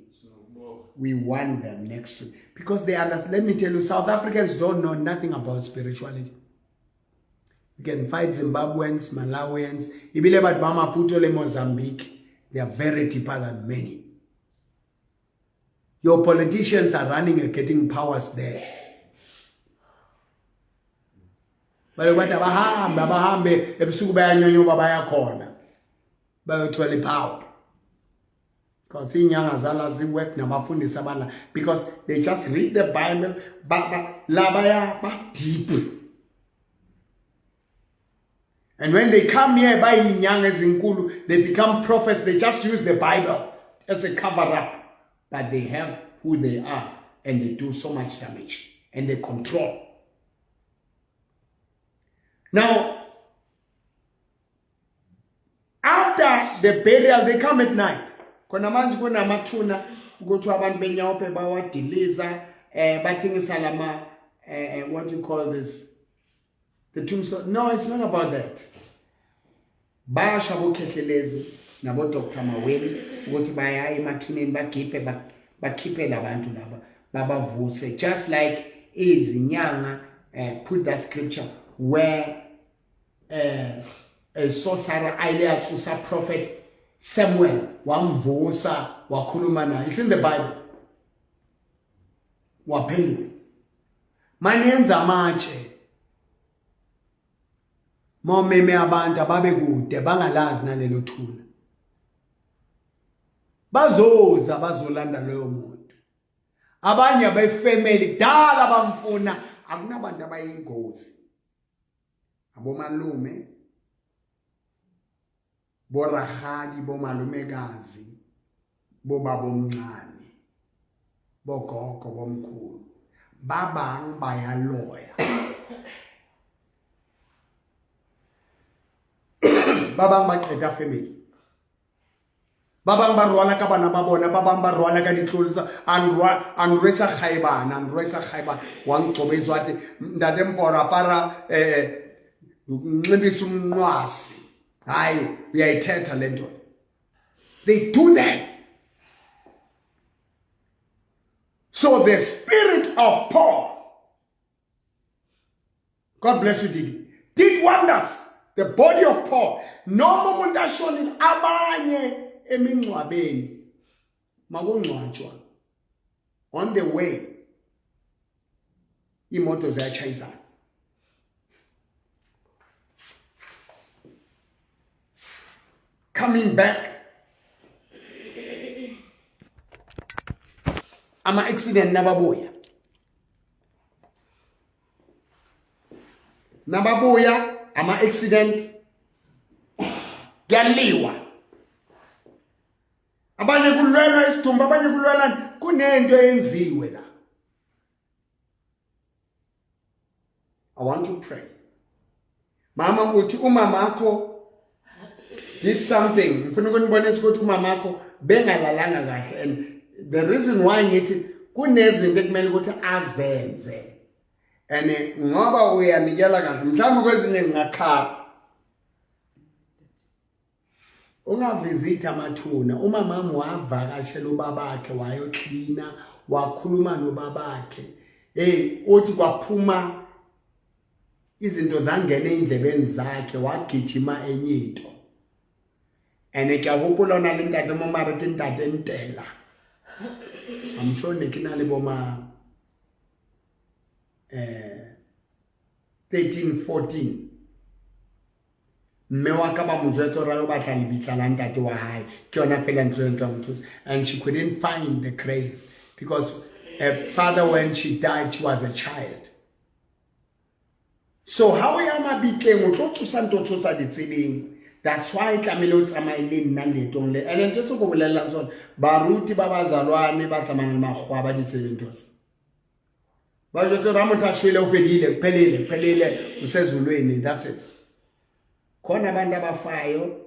We want them next to. Because they understand. Let me tell you, South Africans don't know nothing about spirituality. You can fight Zimbabweans, Malawians, Ibile but Mama Putole, Mozambique. They are very deeper than many. Your politicians are running and getting powers there. But what abahambe ebusuku bayanyonyo babaya khona bayothola ipower because inyanga zala ziwork nabafundisa abana because they just read the Bible labaya ba deep, and when they come here by inyanga ezinkulu they become prophets. They just use the Bible as a cover up, but they have who they are and they do so much damage and they control. Now, the burial, they come at night. Kona manje kunamathuna ukuthi abantu benyawophe bawadiliza bathengisa lama what do you call this, the tombstone. No, it's not about that. Basha bokhehlelezi nabo Dr. Maweni ukuthi baya emathineni bakhiphe labantu laba babavuse, just like izinyanga put that scripture where sorcerer ayathusa prophet Samuel wamvusa wakhuluma naye. It's in the Bible. Waphendula manenza amatshe momeme abantu ababe kude bangalazi nalelo thuna, bazoza bazolanda loyo muntu. Abanye abefamily kudala bamfuna, akunabantu abayingozi, abomalume, borahadi, bomalumekazi, bobabomncane, bogogo bomkhulu, babang bayaloya. Babang baqeda family, babang ba rwala ka bana ba bona, babang ba rwala ka ditlolisa anrwesa khaibana wang qobezwati ndade mpora para nxibisa umnqwasi. Hayi uyayithetha lento. They do that. So the spirit of Paul, God bless you, did wonders. The body of Paul. No moment has shown in abanye emingcwabeni. Makungcwatshwa. On the way, imoto ziyatshayisana. Coming back, ama accident nababuya. Ama accident kuyaliwa. Abanye kulwela isithumba, abanye kulwela kunento eyenziwe la. I want to pray. Mama uthi umamakho did something. Mfuna ukunibonisa ukuthi umamakho bengalalanga kahle, and the reason why ngithi kunezinto ekumele ukuthi azenze. And ngoba uyanikela kahle mhlawumbe kwezinye ngakhala ungavisita amathuna. Umamami wavakashela ubabakhe wayoklina, wakhuluma nobabakhe, uthi kwaphuma izinto zangena endlebeni zakhe, wagijima enye into. And ekyahopo lona le ntate mo mara ke ntate ntela. I'm sure nekina le boma 13-14. Mme wa ka ba mojwetso ra yo batla lebitla la ntate wa hae ke yona fela ntlo ntlo mothusa, and she couldn't find the grave because her father, when she died, she was a child. So how ya mabitleng o tlo tsosa ntlo tsosa ditseleng. That's why tlamele o tsamaile nna letong le, and ntse se go bolelang sona baruti ba bazalwane ba tsamayang magwa ba ditseleng tsosa. Ba jotse ra motho a shwele o fedile phelele usezulweni, that's it. Khona abantu abafayo,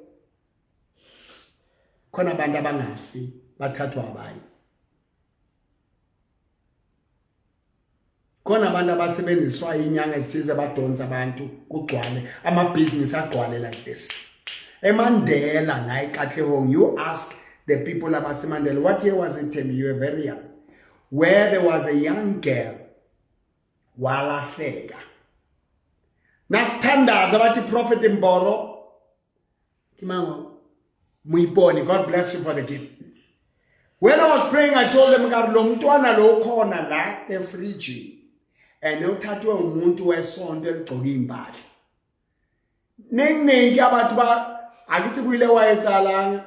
khona abantu abangafi bathathwa abanye. Khona abantu abasebenziswa inyanga ezithize badonsa abantu kugcwale amabhizinisi agcwale like this. eMandela la eKatlehong, you ask the people about Mandela, what year was it? You were very young. Where there was a young girl, walahleka. Nasithandaza abathi Prophet Mboro, Kimango, Muiponi, God bless you for the gift. When I was praying, I told them, lo mntwana lo khona la efriji, and uthathwe umuntu wesonto eligcoka impahla. Ningi abantu ba akithi kuyile wayetsalanga,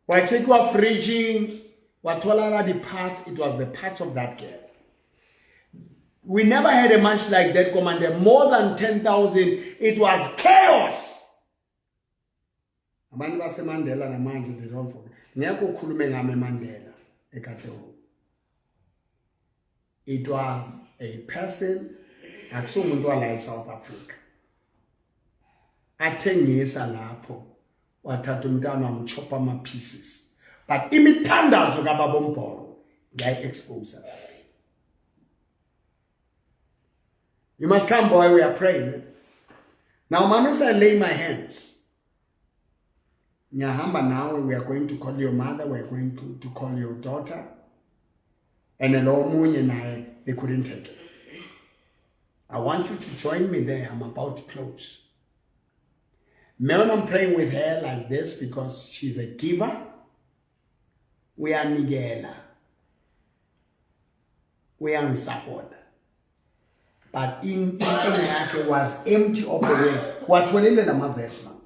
wachekiwa fridge, wathola the parts. It was the parts of that girl. We never had a march like that, Commander. More than 10,000. It was chaos. Abantu base Mandela namanje they don't forget. Ngiyakho ukhulume ngame Mandela eKatlehong. It was a person akusumuntu wala eSouth Africa. Athengisa lapho wathatha umntana wamchopha ama-pieces. But imithandazo kababa uMbholo ngiyayi-expose that way. You must come, boy, we are praying. Now, Mama, as I lay my hands, Nyahamba now, we are going to call your mother, we are going to call your daughter. And they couldn't take it. I want you to join me there. I'm about to close. When I'm praying with her like this because she's a giver, we are nigela. We are in support. But in was empty of the way. What will in the investment?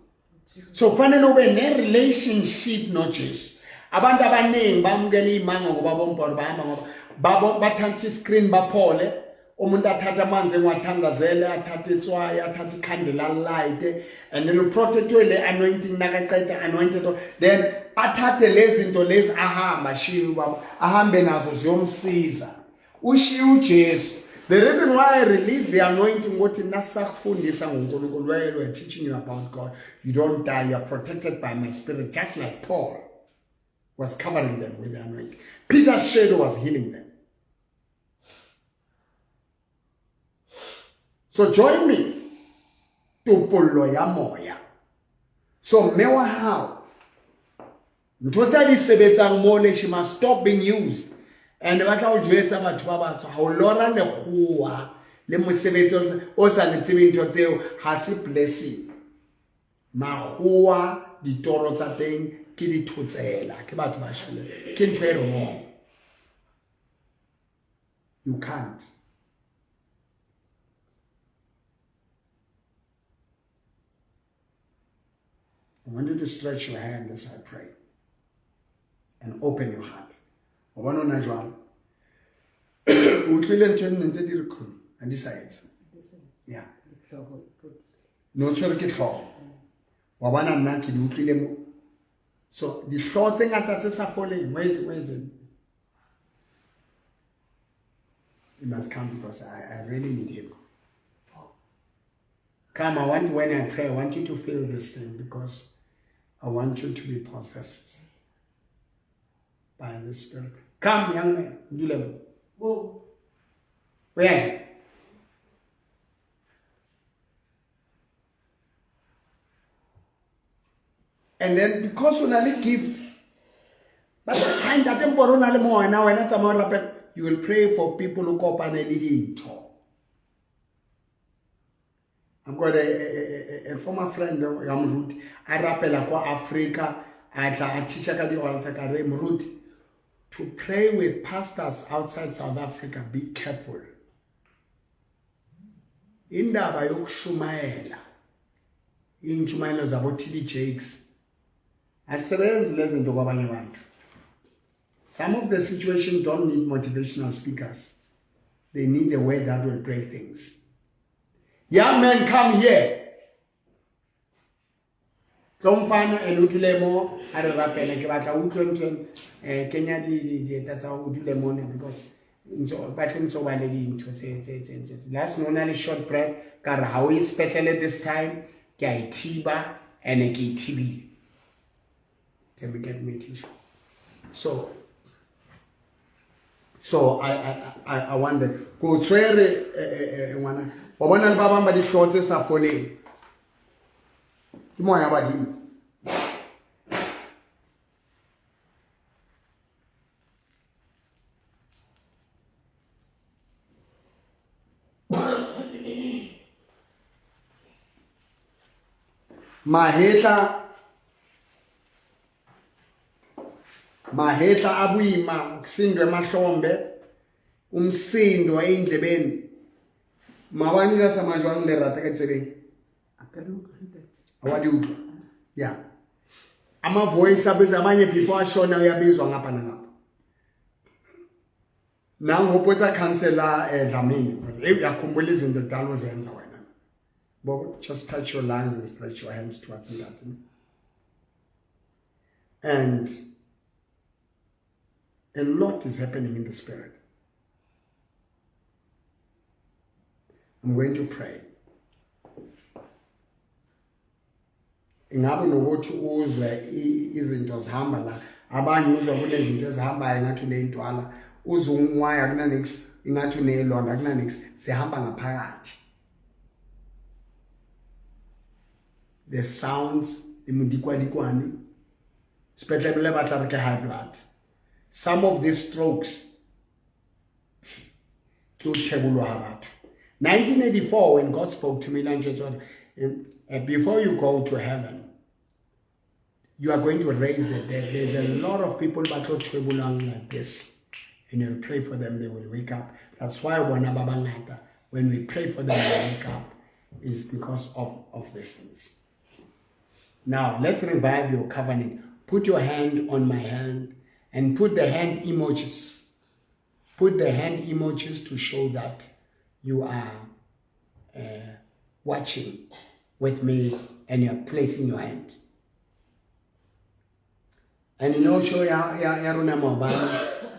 So fanele ube ne relationship notches. Abantu abaningi bamukela imanga ngoba bombolo bahamba ngoba bathatha screen baphole umuntu athatha amanzi engiwathandazele athatha itswayi athatha ikhandela light and then uprotectwe le anointing nakaqeda anointed then athathe lezi zinto lezi ahamba shiye baba ahambe nazo ziyomsiza ushiye uJesu. The reason why I release the anointing, what in we're teaching you about God, you don't die, you're protected by my spirit, just like Paul was covering them with the anointing. Peter's shadow was healing them. So join me to Polo ya moya. So mewa how? Totally sebetsang mole, she must stop being used. And batla o jwetsa batho ba batsho ha o lora le goa le mosebetsi o sa le tsebeng ntho tseo ha se blessing magoa ditoro tsa teng ke dithotsela ke batho ba shole ke ntho e wrong. You can't. I want you to stretch your hand as I pray and open your heart. One on a job. Utlile ntho ntse di re khulu a di sa etsa. Yeah. No tswere ke tlhogo. Wa bana nna ke di utlile mo. So di hlotse ngata tse sa foleng. Where is it? It must come because I really need him. Come, I want when I pray, I want you to feel this thing because I want you to be possessed by the Spirit. Come, young man, do them. Whoa. Where are you? And then because you only gift, but behind that temple more now and that's a more you will pray for people who come and need to. I've got a former friend of Ruth. I rappel kwa Africa. I teach at the altar. Ruth. To pray with pastors outside South Africa, be careful. Indaba yokushumayela. Inchumayelo zabo TD Jakes. Asebenzi lezinto kwabanye abantu. Some of the situations don't need motivational speakers. They need a word that will break things. Young men, come here. Somfana elutulemo are rapele ke batla utlwe Kenya di tatsa utulemo because nso batleng so ba le dintho tse last nona le short break ka re how is special at this time ke a ithiba and ke ithibi can we get me tissue so I wonder go tswere ngwana wa bona le ba bang ba di hlotse sa foleng ke moya badimo mahetla abuima kusindwe mahlombe umsindo eindlebeni mabani la tsamajwang le rata ka tsebeng awadi utlwa yeah ama voice abiza amanye before ashona uyabizwa ngapha nangapha nangopotsa counselor Dlamini uyakhumbula izinto dalo zenza wena but just touch your lungs and stretch your hands towards that and a lot is happening in the spirit. I'm going to pray. ingabe nokuthi uzwe izinto zihamba la abanye uzwa kunezinto ezihambayo ngathi uneyintwala uzwe unwaya kunanix ingathi unelonda kunanix zihamba ngaphakathi. The sounds imudikwalikwane spetlebele batla re ke high blood. Some of these strokes ke o tshebulwa ha batho. 1984 when God spoke to me before you go to heaven you are going to raise the dead. There's a lot of people that are traveling like this, and you'll pray for them, they will wake up. That's why when we pray for them, they wake up, is because of these things. Now, let's revive your covenant. Put your hand on my hand and put the hand emojis. Put the hand emojis to show that you are watching with me and you're placing your hand. And you know, show ya rona mobile,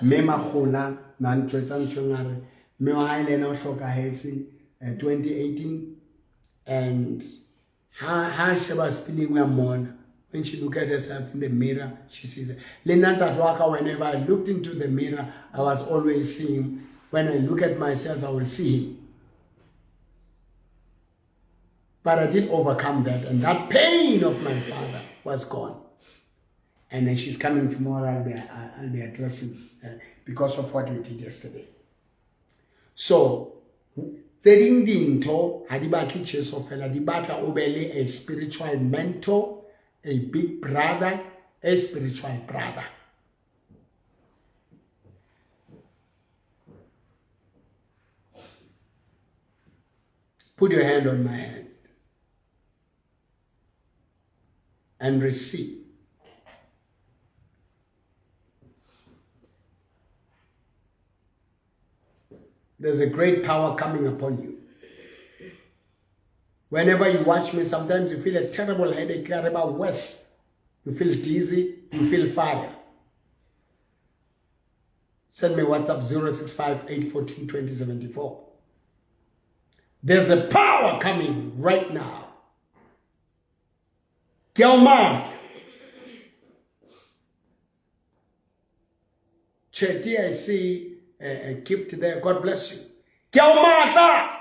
me magola na ntwetsa ntshongare me wa hailena o hlokahetse 2018 and how she was feeling when she looked at herself in the mirror, she says, whenever I looked into the mirror, I was always seeing. When I look at myself, I will see him. But I did overcome that, and that pain of my father was gone. And then she's coming tomorrow, I'll be addressing because of what we did yesterday. So, a spiritual mentor, a big brother, a spiritual brother. Put your hand on my hand and receive. There's a great power coming upon you. Whenever you watch me, sometimes you feel a terrible headache, worse. You feel dizzy, you feel fire. Send me WhatsApp 065-842-2074. There's a power coming right now. Gelmark. Chetty, I see a gift there. God bless you. Gelmark.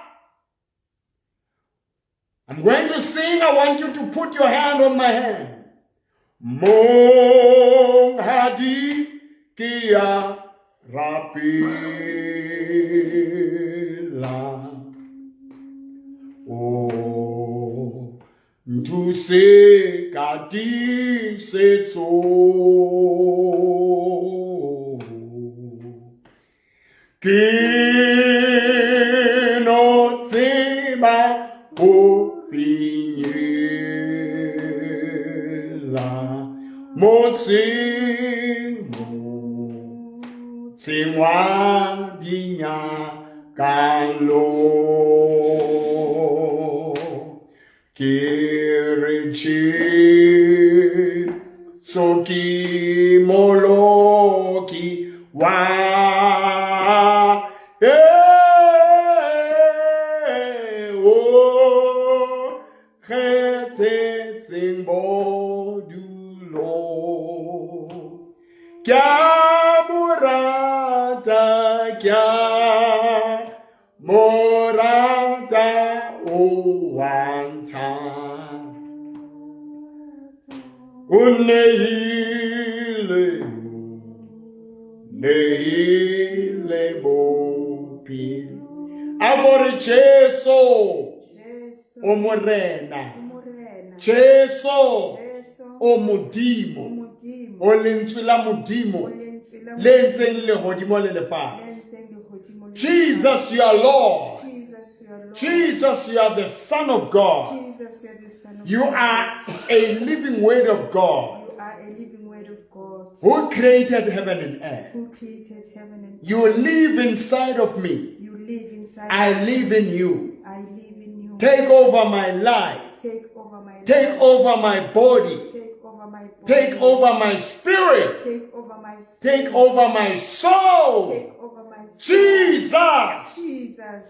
I'm going to sing. I want you to put your hand on my hand. Mong hadi kia rapila. Oh, ntuse kati setso. Kino tseba ofinyela tsingwa dinya kalo kirichi soki moloki wa Kya morata uwanta neile bopi amore Jesu omorena Jesu omudimo olentsula mudimo lenzeng le hodimo le lefatshe. Jesus, you are Lord. Jesus, you are the Son of God. You are a living word of God. Who created heaven and earth. You live inside of me. I live in you. Take over my life. Take over my body. Take over my spirit. Take over my soul. Jesus,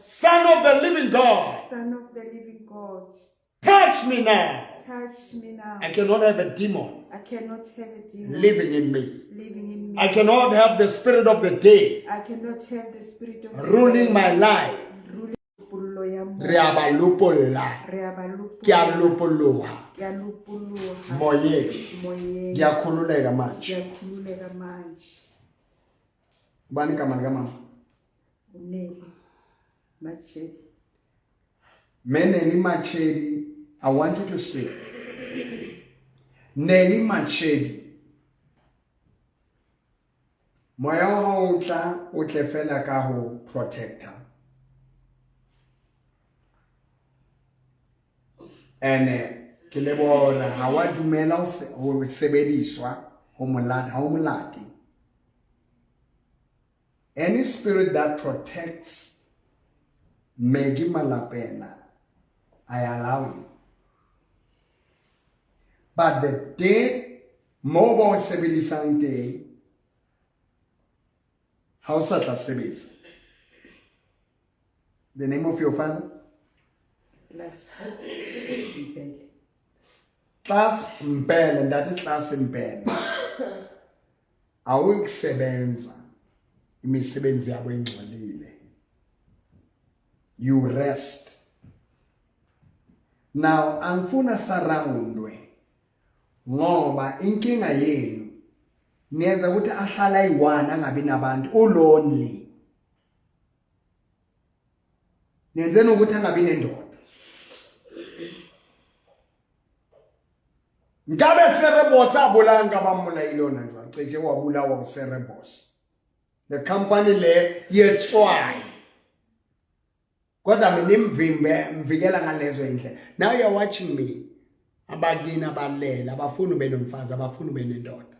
Son of the living God. Touch me now. touch me now. I cannot have a demon I cannot have a demon living in me. living in me. I cannot have the spirit of the dead I cannot have the spirit of the ruling dead my life. ruling pullo ya mo. Re a ba lopolla. Re a ba lupu- Ke a lopoloha. ke a lupoloha. Moyeng. Moyeng. Ke a khululeka manje. Ngiyakhululeka manje. Bani kamani ka mama? Uneli Machedi. Nelly Machedi, I want you to see. Nelly Machedi. Moya wa o tle fela ka ho protector. And ke lebora ha wa dumela ho sebediswa ho molati. Any spirit that protects Maggie Malapena, I allow you. But the day mobile sebedisante, how such a sebedis? The name of your father? Plus Mpele. Class Mpele, and that is class Mpele. Awukusebenza imisebenzi yabo engcolile. You rest. Now, angifuna surroundwe ngoba inkinga yenu niyenza ukuthi ahlala ayi-1 angabi nabantu ulonely. Niyenzeni ukuthi angabi nendoda. Ngabe Cerebos abulanga bamulayilona nje wacishe wabulawa uCerebos. The company le yetswayi. Kodwa mina mvikela ngalezo indlela. Now you're watching me. Abagini abalela, abafuna ube nomfazi, abafuna ube nendoda.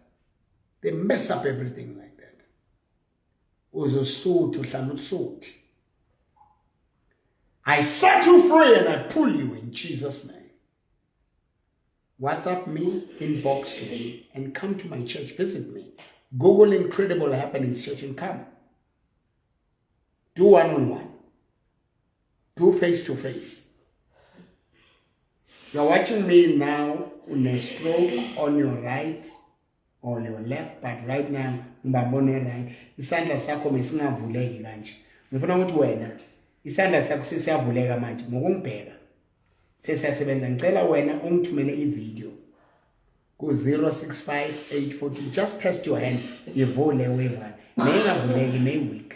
They mess up everything like that. Uzosuthi uhlala usuthi. I set you free and I pull you in Jesus' name. WhatsApp me, inbox me, and come to my church. Visit me. Google Incredible Happenings Church and come. Do one-on-one. Do face-to-face. You're watching me now on a stroke on your right or your left, but right now, ngibambone right. Isandla sakho mesingavuleki kanje. Ngifuna ukuthi wena, isandla sakho sesiyavuleka manje ngokungibheka. Sesiyasebenza ngicela wena ungithumele ivideo ku 065842. Just test your hand. Ivule weva. Mengavuleki week.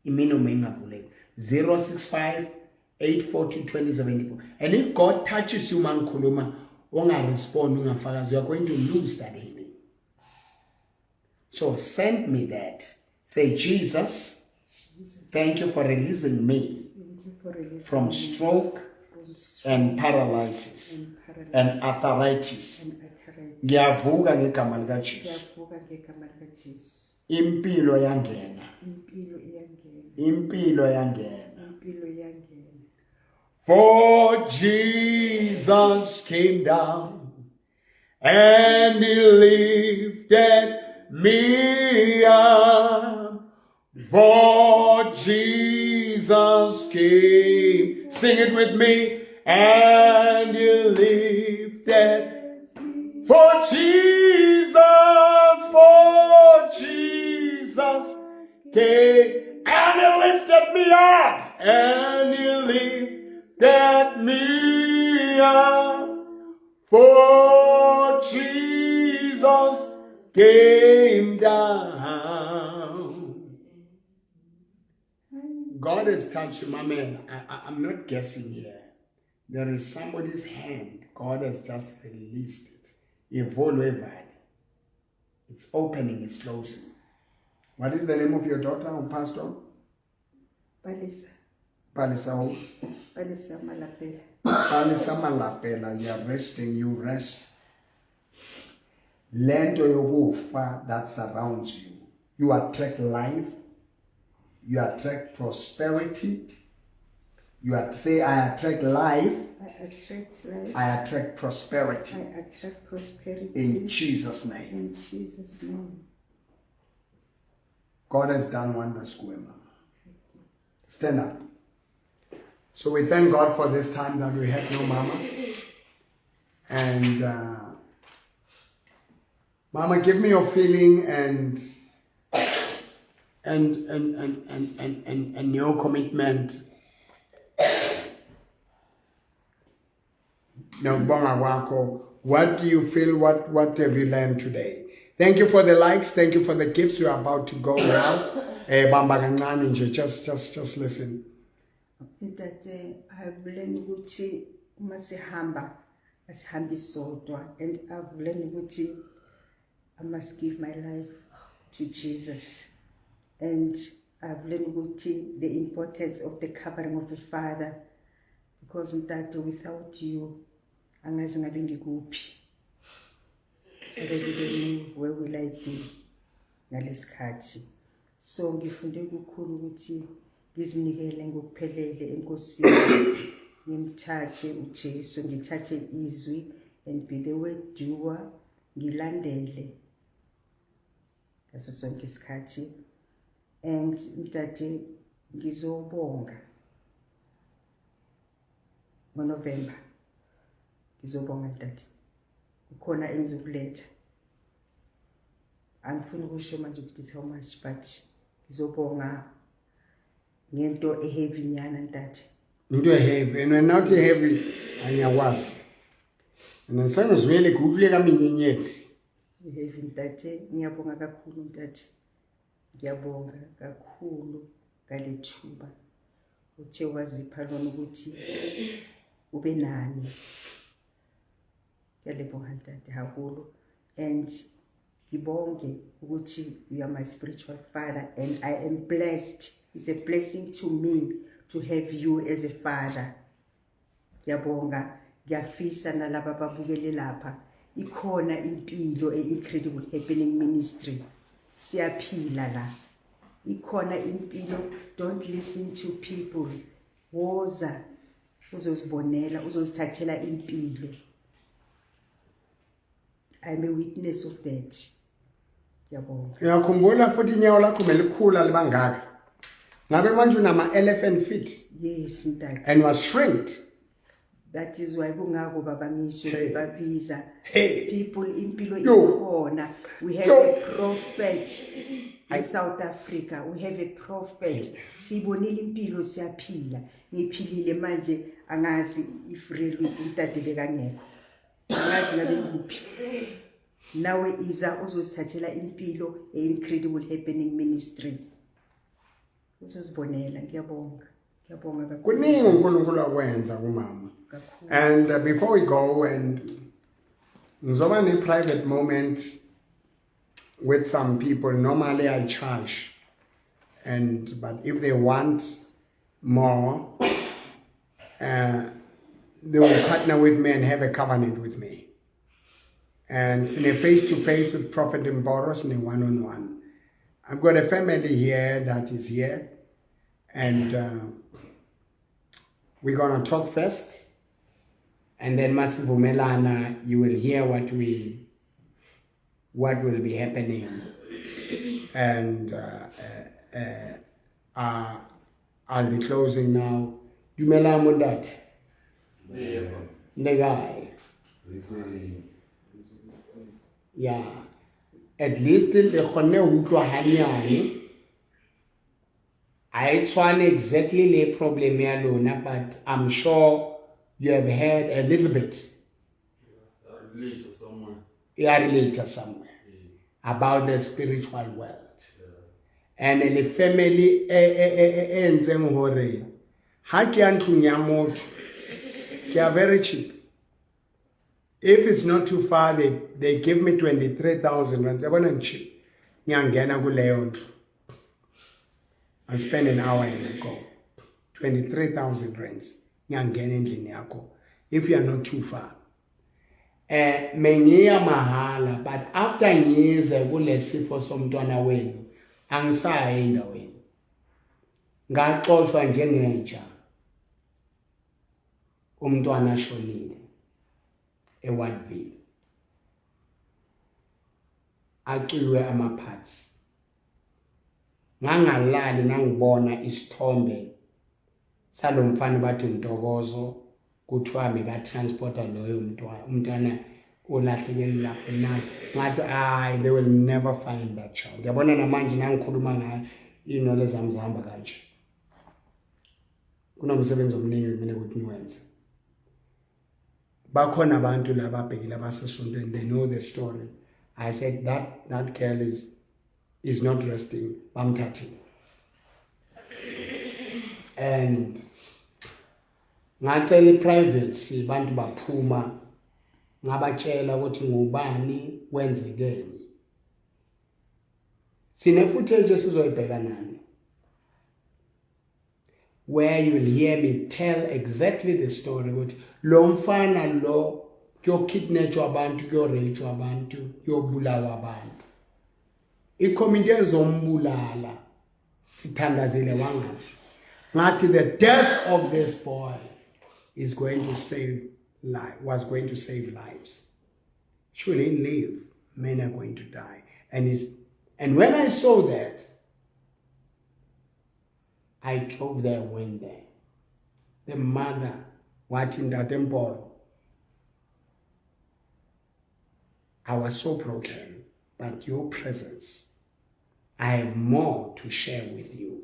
Imino mengavuleki. 065-842-2074. And if God touches you, man kuluma, wonga respond, you are going to lose that healing. So send me that. Say, Jesus, thank you for releasing me from stroke and paralysis and arthritis. Ngiyavuka ngegama lika Jesu. Impilo yangena. Impilo yangena. For Jesus came down and he lifted me up. For Jesus came, sing it with me, and he lifted. For Jesus came and he lifted me up, and he lifted me up. For Jesus came down. God has touched my man. I'm not guessing here. There is somebody's hand. God has just released it. It's opening, it's closing. What is the name of your daughter, Pastor? Palisa. Palisa who? Palisa Malapela. Palisa Malapela. You are resting, you rest. Land yokufa that surrounds you. You attract life. You attract prosperity. Say, I attract life. I attract life. I attract prosperity. I attract prosperity. In Jesus' name. In Jesus' name. God has done wonders, Mama. Stand up. So we thank God for this time that we had no mama. And Mama, give me your feeling and your commitment. Nokubonga kwakho. What do you feel? What have you learned today? Thank you for the likes. Thank you for the gifts. We are about to go now. Bamba kancane nje. Just listen. Ntate, I've learned ukuthi uma sihamba asihambi sodwa, and I've learned ukuthi I must give my life to Jesus, and I've learned ukuthi the importance of the covering of a father, because ntate, without you angazi ngabe ngikuphi. I really don't know where will I be ngalesikhathi. So ngifunde kukhulu ukuthi ngizinikele ngokuphelele enkosini, ngimthathe uJesu, ngithathe izwi and be the word doer, ngilandele ngaso sonke isikhathi. And mtate, ngizobonga ngoNovember, ngizobonga mtate, kukhona engizokuletha. Angifuni ukusho manje ukuthi how much, but ngizobonga ngento eheavy nyana ntate. Into heavy, and when not heavy, anyawazi. And then sengizwele kuhle kaminyenyetsi. Heavy ntate, ngiyabonga kakhulu ntate. Ngiyabonga kakhulu ngalethuba uthe wazipha lona ukuthi ube nami. Ngiyabonga ntate kakhulu, and ngibonge ukuthi you are my spiritual father, and I am blessed. It's a blessing to me to have you as a father. Ngiyabonga, ngiyafisa nalabo ababukele lapha, ikhona impilo e-Incredible Happening Ministry. Siyaphila la. Ikhona impilo. Don't listen to people. Woza uzozibonela, uzozithathela impilo. I'm a witness of that. Ngiyabonga. Ngiyakhumbula futhi inyawo lakho melikhula libangaka. Ngabe manje unama elephant feet. Yes, ntate. And was shrinked. That is why kungako baba ngisho babiza people impilo Yo. ikhona. We have a prophet in South Africa. We have a prophet. Sibonile impilo siyaphila. Ngiphilile manje angazi if really utate bekangekho. Angazi ngabe nguphi. Nawe iza uzosithathela impilo e-Incredible Happening Ministry. Uzosibonela. Ngiyabonga. Ngiyabonga kakhulu. Kuningi uNkulunkulu akwenza kumama. And before we go, and ngizoba a private moment with some people. Normally I charge, but if they want more, they will partner with me and have a covenant with me. And in a face-to-face with Prophet Mboros in a one-on-one. I've got a family here that is here, and we're gonna talk first. And then Masivumelana, you will hear what will be happening. And I'll be closing now. Dumela Mundat. Negai. Yeah. At least in the khone utlwa hanyane. I tshwane exactly the problem ya lona, but I'm sure you have heard a little bit. Later somewhere. Yeah, later somewhere. About the spiritual world. And the family enzeng hore. Ha ke antlung ya motho, ke are very cheap. If it's not too far, they give me 23,000 rands. Yabona cheap. Ngiyangena kuleyo ndlu. I spend an hour and I go. 23,000 rands. Ngiyangena endlini yakho. If you are not too far. Mengiya mahala, but after ngize kulesifo somntwana wenu, angisayi endaweni. Ngaxoshwa njengenja. Umntwana shonile. eWardville. Aciwe amaphathi. Ngangalali ngangibona isithombe salomfana bathi Ntokozo kuthiwa meka-transporta loyo umntwana olahlekeli lapho na ngathi they will never find that child. Yabona namanje nangikhuluma ngayo iy'nwele zami zihamba kanje. Kunomsebenzi omningi kumele ukuthi niwenze. Bakhona abantu laba abhekile abasesontweni, they know the story. I said that girl is not resting. Bamthathile. And ngacela i-privacy bantu baphuma ngabatshela ukuthi ngubani kwenzekeni. Sine footage esizoyibheka nani, where you will hear me tell exactly the story ukuthi lo mfana lo kuyokidnetshwa abantu, kuyorejwa abantu, kuyobulawa abantu. Ikomiti ezombulala sithandazile wangafi. Ngathi the death of this boy was going to save lives. Surely in live, men are going to die. And when I saw that, I drove there and went there. The mother, watching that temple, I was so broken, but your presence, I have more to share with you.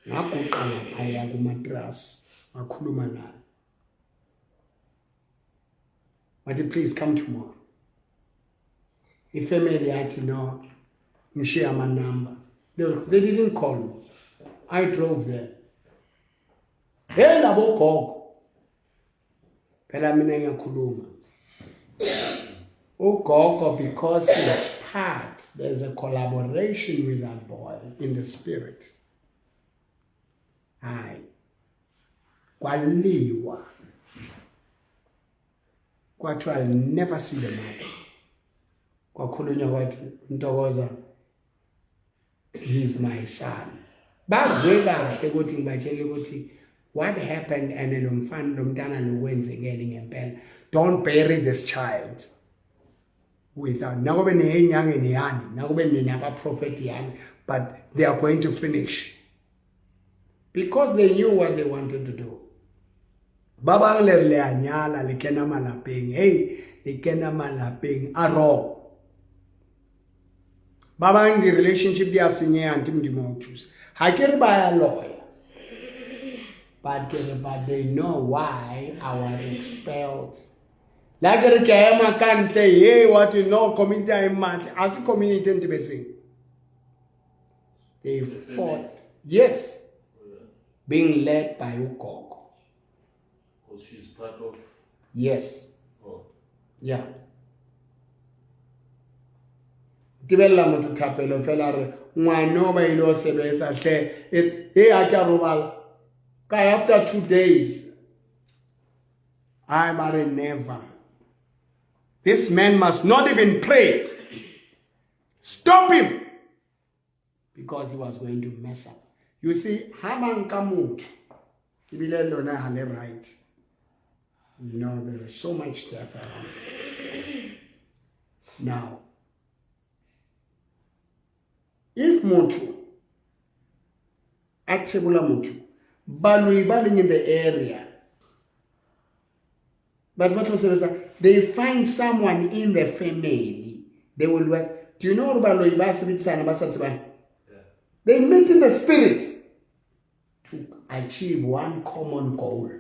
Ngaguqala phaya kumatras, ngakhuluma naye. But please come tomorrow. If family had no, share my number. They didn't call me. I drove there. Hey, labo gogo. Phela mina ngiyakhuluma. Ugogo, because he's part, there's a collaboration with that boy in the spirit. Hayi. Kwaliwa. Kwathiwa I'll never see the mother. Kwakhulunywa kwathi Ntokoza, he's my son. Bazwe kahle ukuthi ngibatshele ukuthi what happened and lo mntana lo wenzekele ngempela. Don't bury this child without nakube nenyangeni yani, nakube naba prophet yani, but they are going to finish because they knew what they wanted to do. Baba le anyala le kena malapeng, hey, le kena malapeng aro. Baba in the relationship they are singing anti mdimotus. Hakere by a lawyer. But they know why I was expelled. Like the Kayama can't say, hey, what you know, community I'm mad. As a community in Tibet. They fought. Yes. Being led by Ukoko. Because she's part of. Yes. Oh. Yeah. Tibella mutu kapelo felare ngwana ba ilo sebetsa hle e a ka robala ka after 2 days I marry never. This man must not even pray. Stop him, because he was going to mess up. You see, hamang kamut ibile lona hale right. You know, there is so much death around. Now, if Motu, Atebula Motu, baling in the area, but what was it? They find someone in the family, they will work. Do you know Baluiba? They meet in the spirit to achieve one common goal,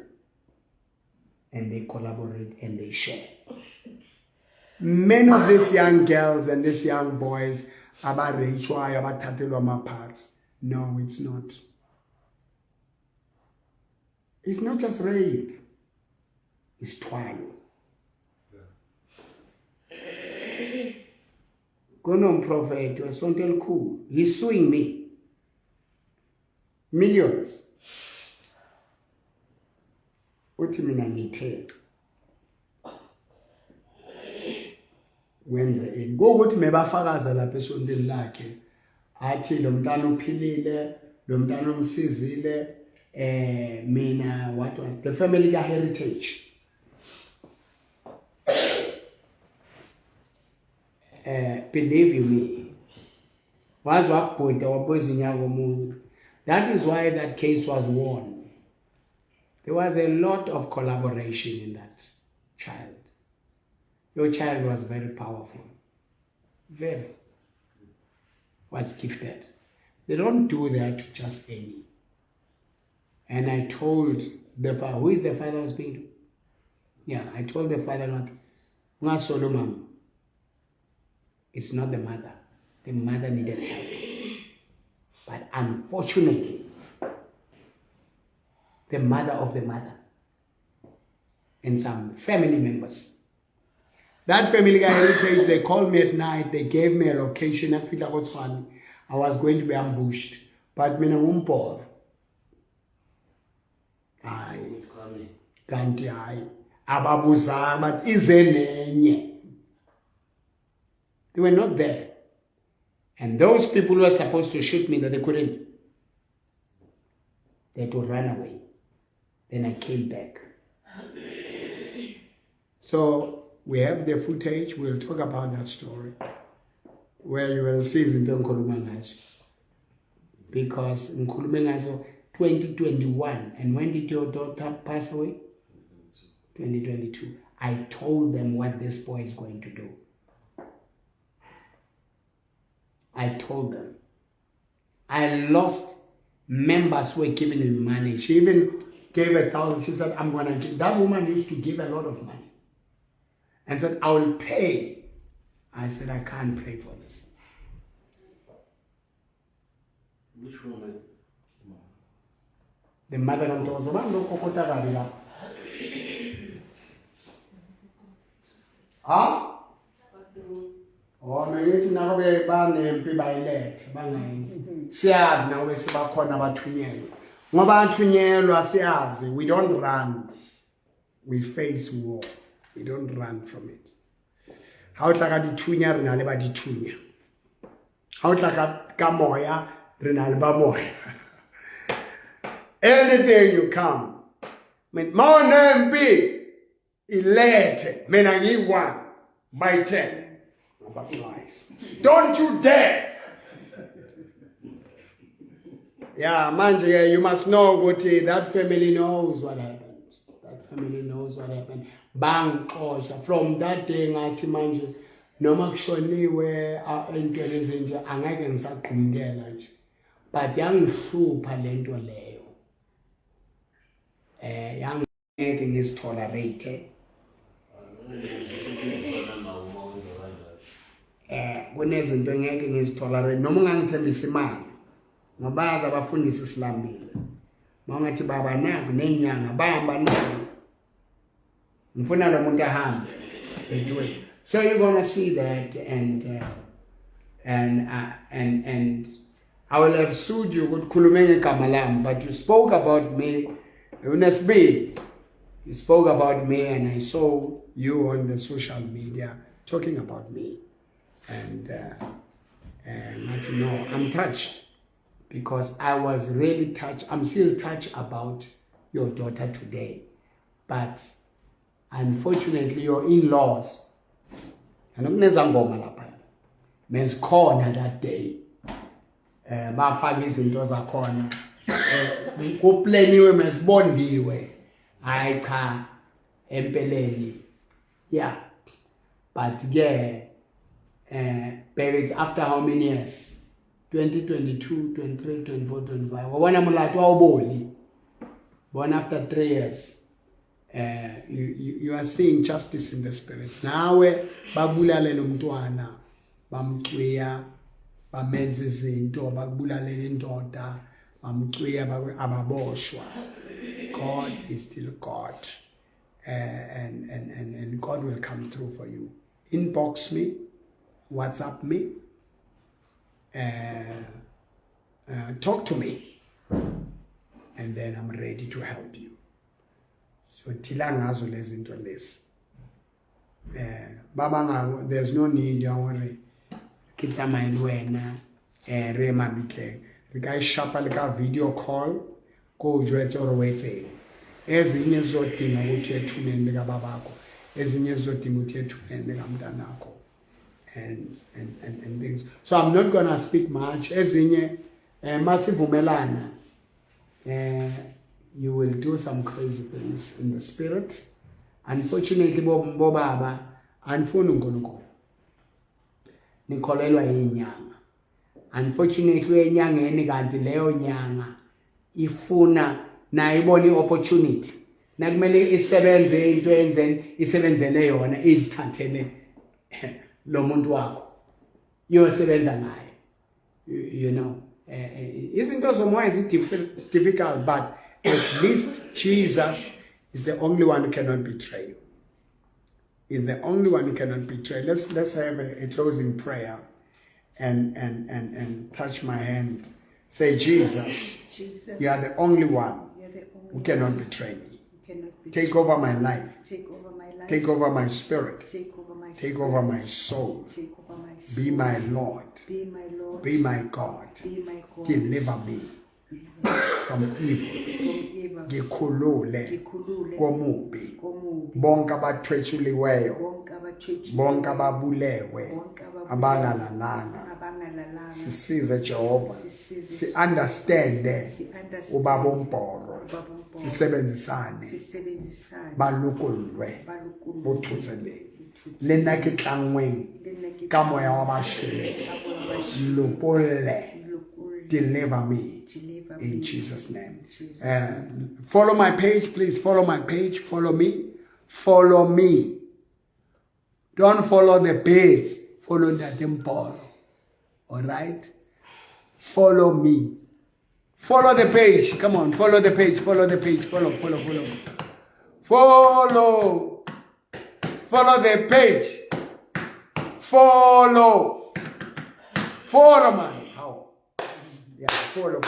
and they collaborate and they share. Many of these young girls and these young boys about ritual, about tateloma parts. No, it's not. It's not just rape. It's twine. Gonom prophet was something cool. He's suing me. Millions. What you mean I need take? Wenze go ukuthi mebafakaza lapha esondweni lakhe athi lo mntana uphilile, lo mntana umsizile, mina what the family ka heritage. Believe you me, was wabhuda wabozinyaka omuntu. That is why that case was won. There was a lot of collaboration in that child. Your child was very powerful. Very. Was gifted. They don't do that to just any. And I told the father, who is the father I was speaking to? Yeah, I told the father not solo mom. It's not the mother. The mother needed help. But unfortunately, the mother of the mother and some family members. That family heritage, they called me at night, they gave me a location at Fita Botswana. I was going to be ambushed. But mina ngumpor. Hayi. Kanti hayi. Ababuza but izenenye. They were not there. And those people who were supposed to shoot me that they couldn't. They had to run away. Then I came back. So we have the footage. We'll talk about that story. Where you will see izinto engikhuluma ngazo. Because ngikhulume ngazo 2021. And when did your daughter pass away? 2022. I told them what this boy is going to do. I told them. I lost members who were giving me money. She even gave 1,000. She said, I'm going to give. That woman used to give a lot of money. And said, I will pay. I said, I can't pay for this. Which woman? The mother and daughter. Huh? Oh, maybe now we banempi bayilethe bangayenzi. Siyazi nawe sibakhona bathunyelwe. Ngoba bathunyelwa siyazi, we don't run. We face war. We don't run from it. Ha o tla ka dithunya rena le ba dithunya. Ha o tla ka moya rena le ba moya. Anything you come. Mo nempi ilethe mina ngiyi1 by 10. Don't you dare! Yeah, manje, you must know what that family knows what happened. That family knows what happened. Bang, Osha. From that day, ngathi manje, noma kushoniwe entweni ezinje angeke ngisaqhumukela nje. But yangihlupha lento leyo. Yangeke ngisitolerate. Kunezinto engeke ngizitolerate noma ungangithembisa imali ngoba bazi abafundisi isilambile mangathi baba naku nenyanga bahamba naku ngifuna lo muntu ahambe edwe. So you're going to see that and I will have sued you with khulume ngegama lami, but you spoke about me. You spoke about me and I saw you on the social media talking about me. And you know, I'm touched because I was really touched. I'm still touched about your daughter today. But unfortunately, your in-laws, mezikhona that day. Bafaka izinto zakhona. Kuplaniwe mesibondiwe. Hayi cha empeleni. Yeah. But yeah. But it's after how many years? 2022, 23, 24, 25. Wabona mulato awuboli. Born after 3 years. You are seeing justice in the spirit. Nawe babulale lo mntwana, bamcwiya, bamenza izinto, babulale indoda, bamcwiya ababoshwa. God is still God. And God will come through for you. Inbox me. WhatsApp me, talk to me, and then I'm ready to help you. So tilangazo lezinto lezi. Baba there's no need, don't worry. Kita mailwena, rema bike. The guy shapa like video call, go jwetse or wetse. Ezinye zodinga ukuthi ethumele kababakho, ezinye zodinga ukuthi ethumele kamntanakho. And things. So I'm not gonna speak much. Ezinye masivumelana you will do some crazy things in the spirit. Unfortunately, bobaba, anifuni uNkulunkulu. Nikholelwa yinyanga. Unfortunately, enyangeni kanti leyo nyanga ifuna na ibona opportunity. Nakumele isebenze into enzeni isebenzele yona izithathele lo muntu wakho. Yosebenza naye. You know, izinto zomoya is difficult, but at least Jesus is the only one who cannot betray you. Is the only one who cannot betray. Let's have a closing prayer and touch my hand. Say, Jesus, Jesus, you are the only one you're the only who cannot one betray me. who cannot betray Take over my life. Take over my life. Take over my spirit. Take over my Take spirit. over my soul. Take over my soul. Be my Lord. Be my Lord. Be my God. Be my God. Deliver me from evil. From evil. Ngikhulule Ngikhulule komubi. komubi. Bonke abathwetshuliweyo. Bonke abathwethu. Bonke ababulewe. Bonke abangalalanga. abangalalanga. Sisize Jehova. Sisize Si-understande Si-understand. ubaba uMporo. Ubaba uMporo. Sisebenzisane. Sisebenzisane. Balukulwe. Balukulwe. Bothutsele. Lena ke tlangweng ka moya wa bashele. Lopole. Deliver me in Jesus' name. Follow my page, please. Follow my page. Follow me. Follow me. Don't follow the page. Follow that Mporo. All right? Follow me. Follow the page. Come on. Follow the page. Follow the page. Follow. Follow the page. Follow, man. How? Yeah, follow.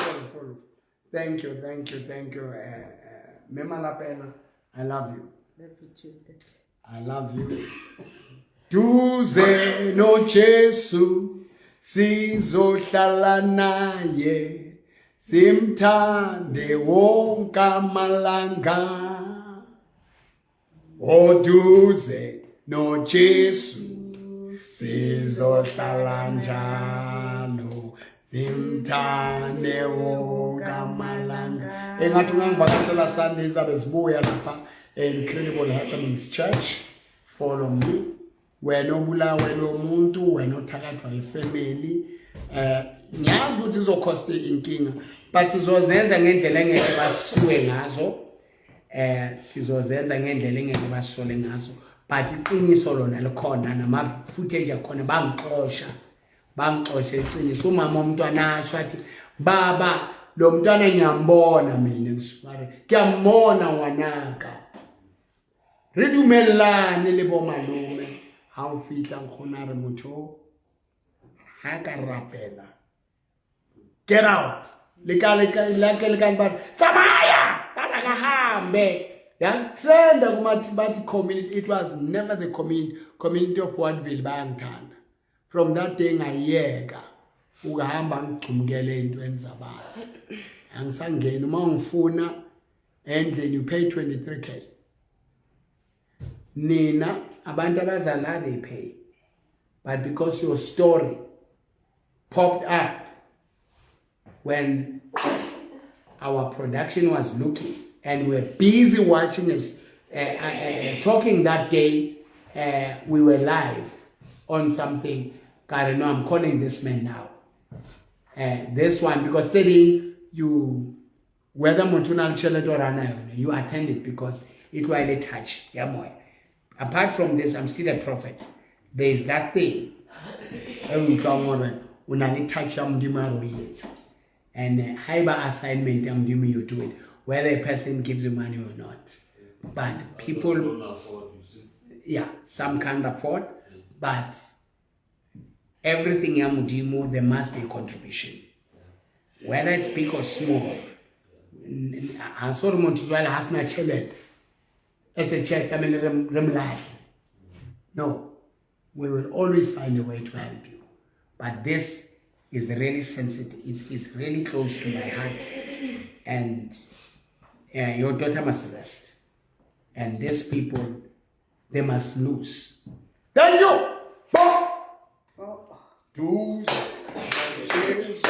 Thank you. Mema la pena. I love you. Love you too, Daddy. I love you. Duze no Jesu, sizohlala naye, simthande wonke amalanga. Oduze no Jesu, sizohlala njalo, simthande wonke amalanga. Engathi ungangivakashela Sunday zabe sibuya lapha Incredible Happenings Church. Follow me. Wena obulawe lo muntu, wena othakathwa ifamily. Ngiyazi ukuthi izokhosta inkinga, but sizozenza ngendlela engeke basuwe ngazo. Sizozenza ngendlela engeke basole ngazo. But iqiniso lona likhona, nama footage akhona bangixosha iqiniso. Umama womntwana asho athi, baba lo mntwana ngiyambona mina ngisifare. Ngiyambona ngwanaka. Re dumelane le bo malume ha o fitla nkgona re motho ha ka rapela. Get out. Lekale ba tsamaya bana ka hambe. Ya trenda kumathi community. It was never the community of Wardville bayangithanda. From that day ngayeka ukahamba ngigcumkele into enzabayo. Angisangena uma ungifuna endlini you pay 23k. Nina abantu abazala they pay, but because your story popped up when our production was looking and we were busy watching us talking that day, we were live on something. God, no, I'm calling this man now. This one, because saying you whether Montunal Chelet or Rana, you attended because it was a touch. Yeah, boy. Apart from this, I'm still a prophet. There is that thing. And hyper assignment, you do it, whether a person gives you money or not. But people, yeah, some can't afford, but everything there must be a contribution. Whether it's big or small. As a church, no, we will always find a way to help you. But this is really sensitive. It's really close to my heart. And your daughter must rest. And these people, they must lose. Thank you. 2 cheers.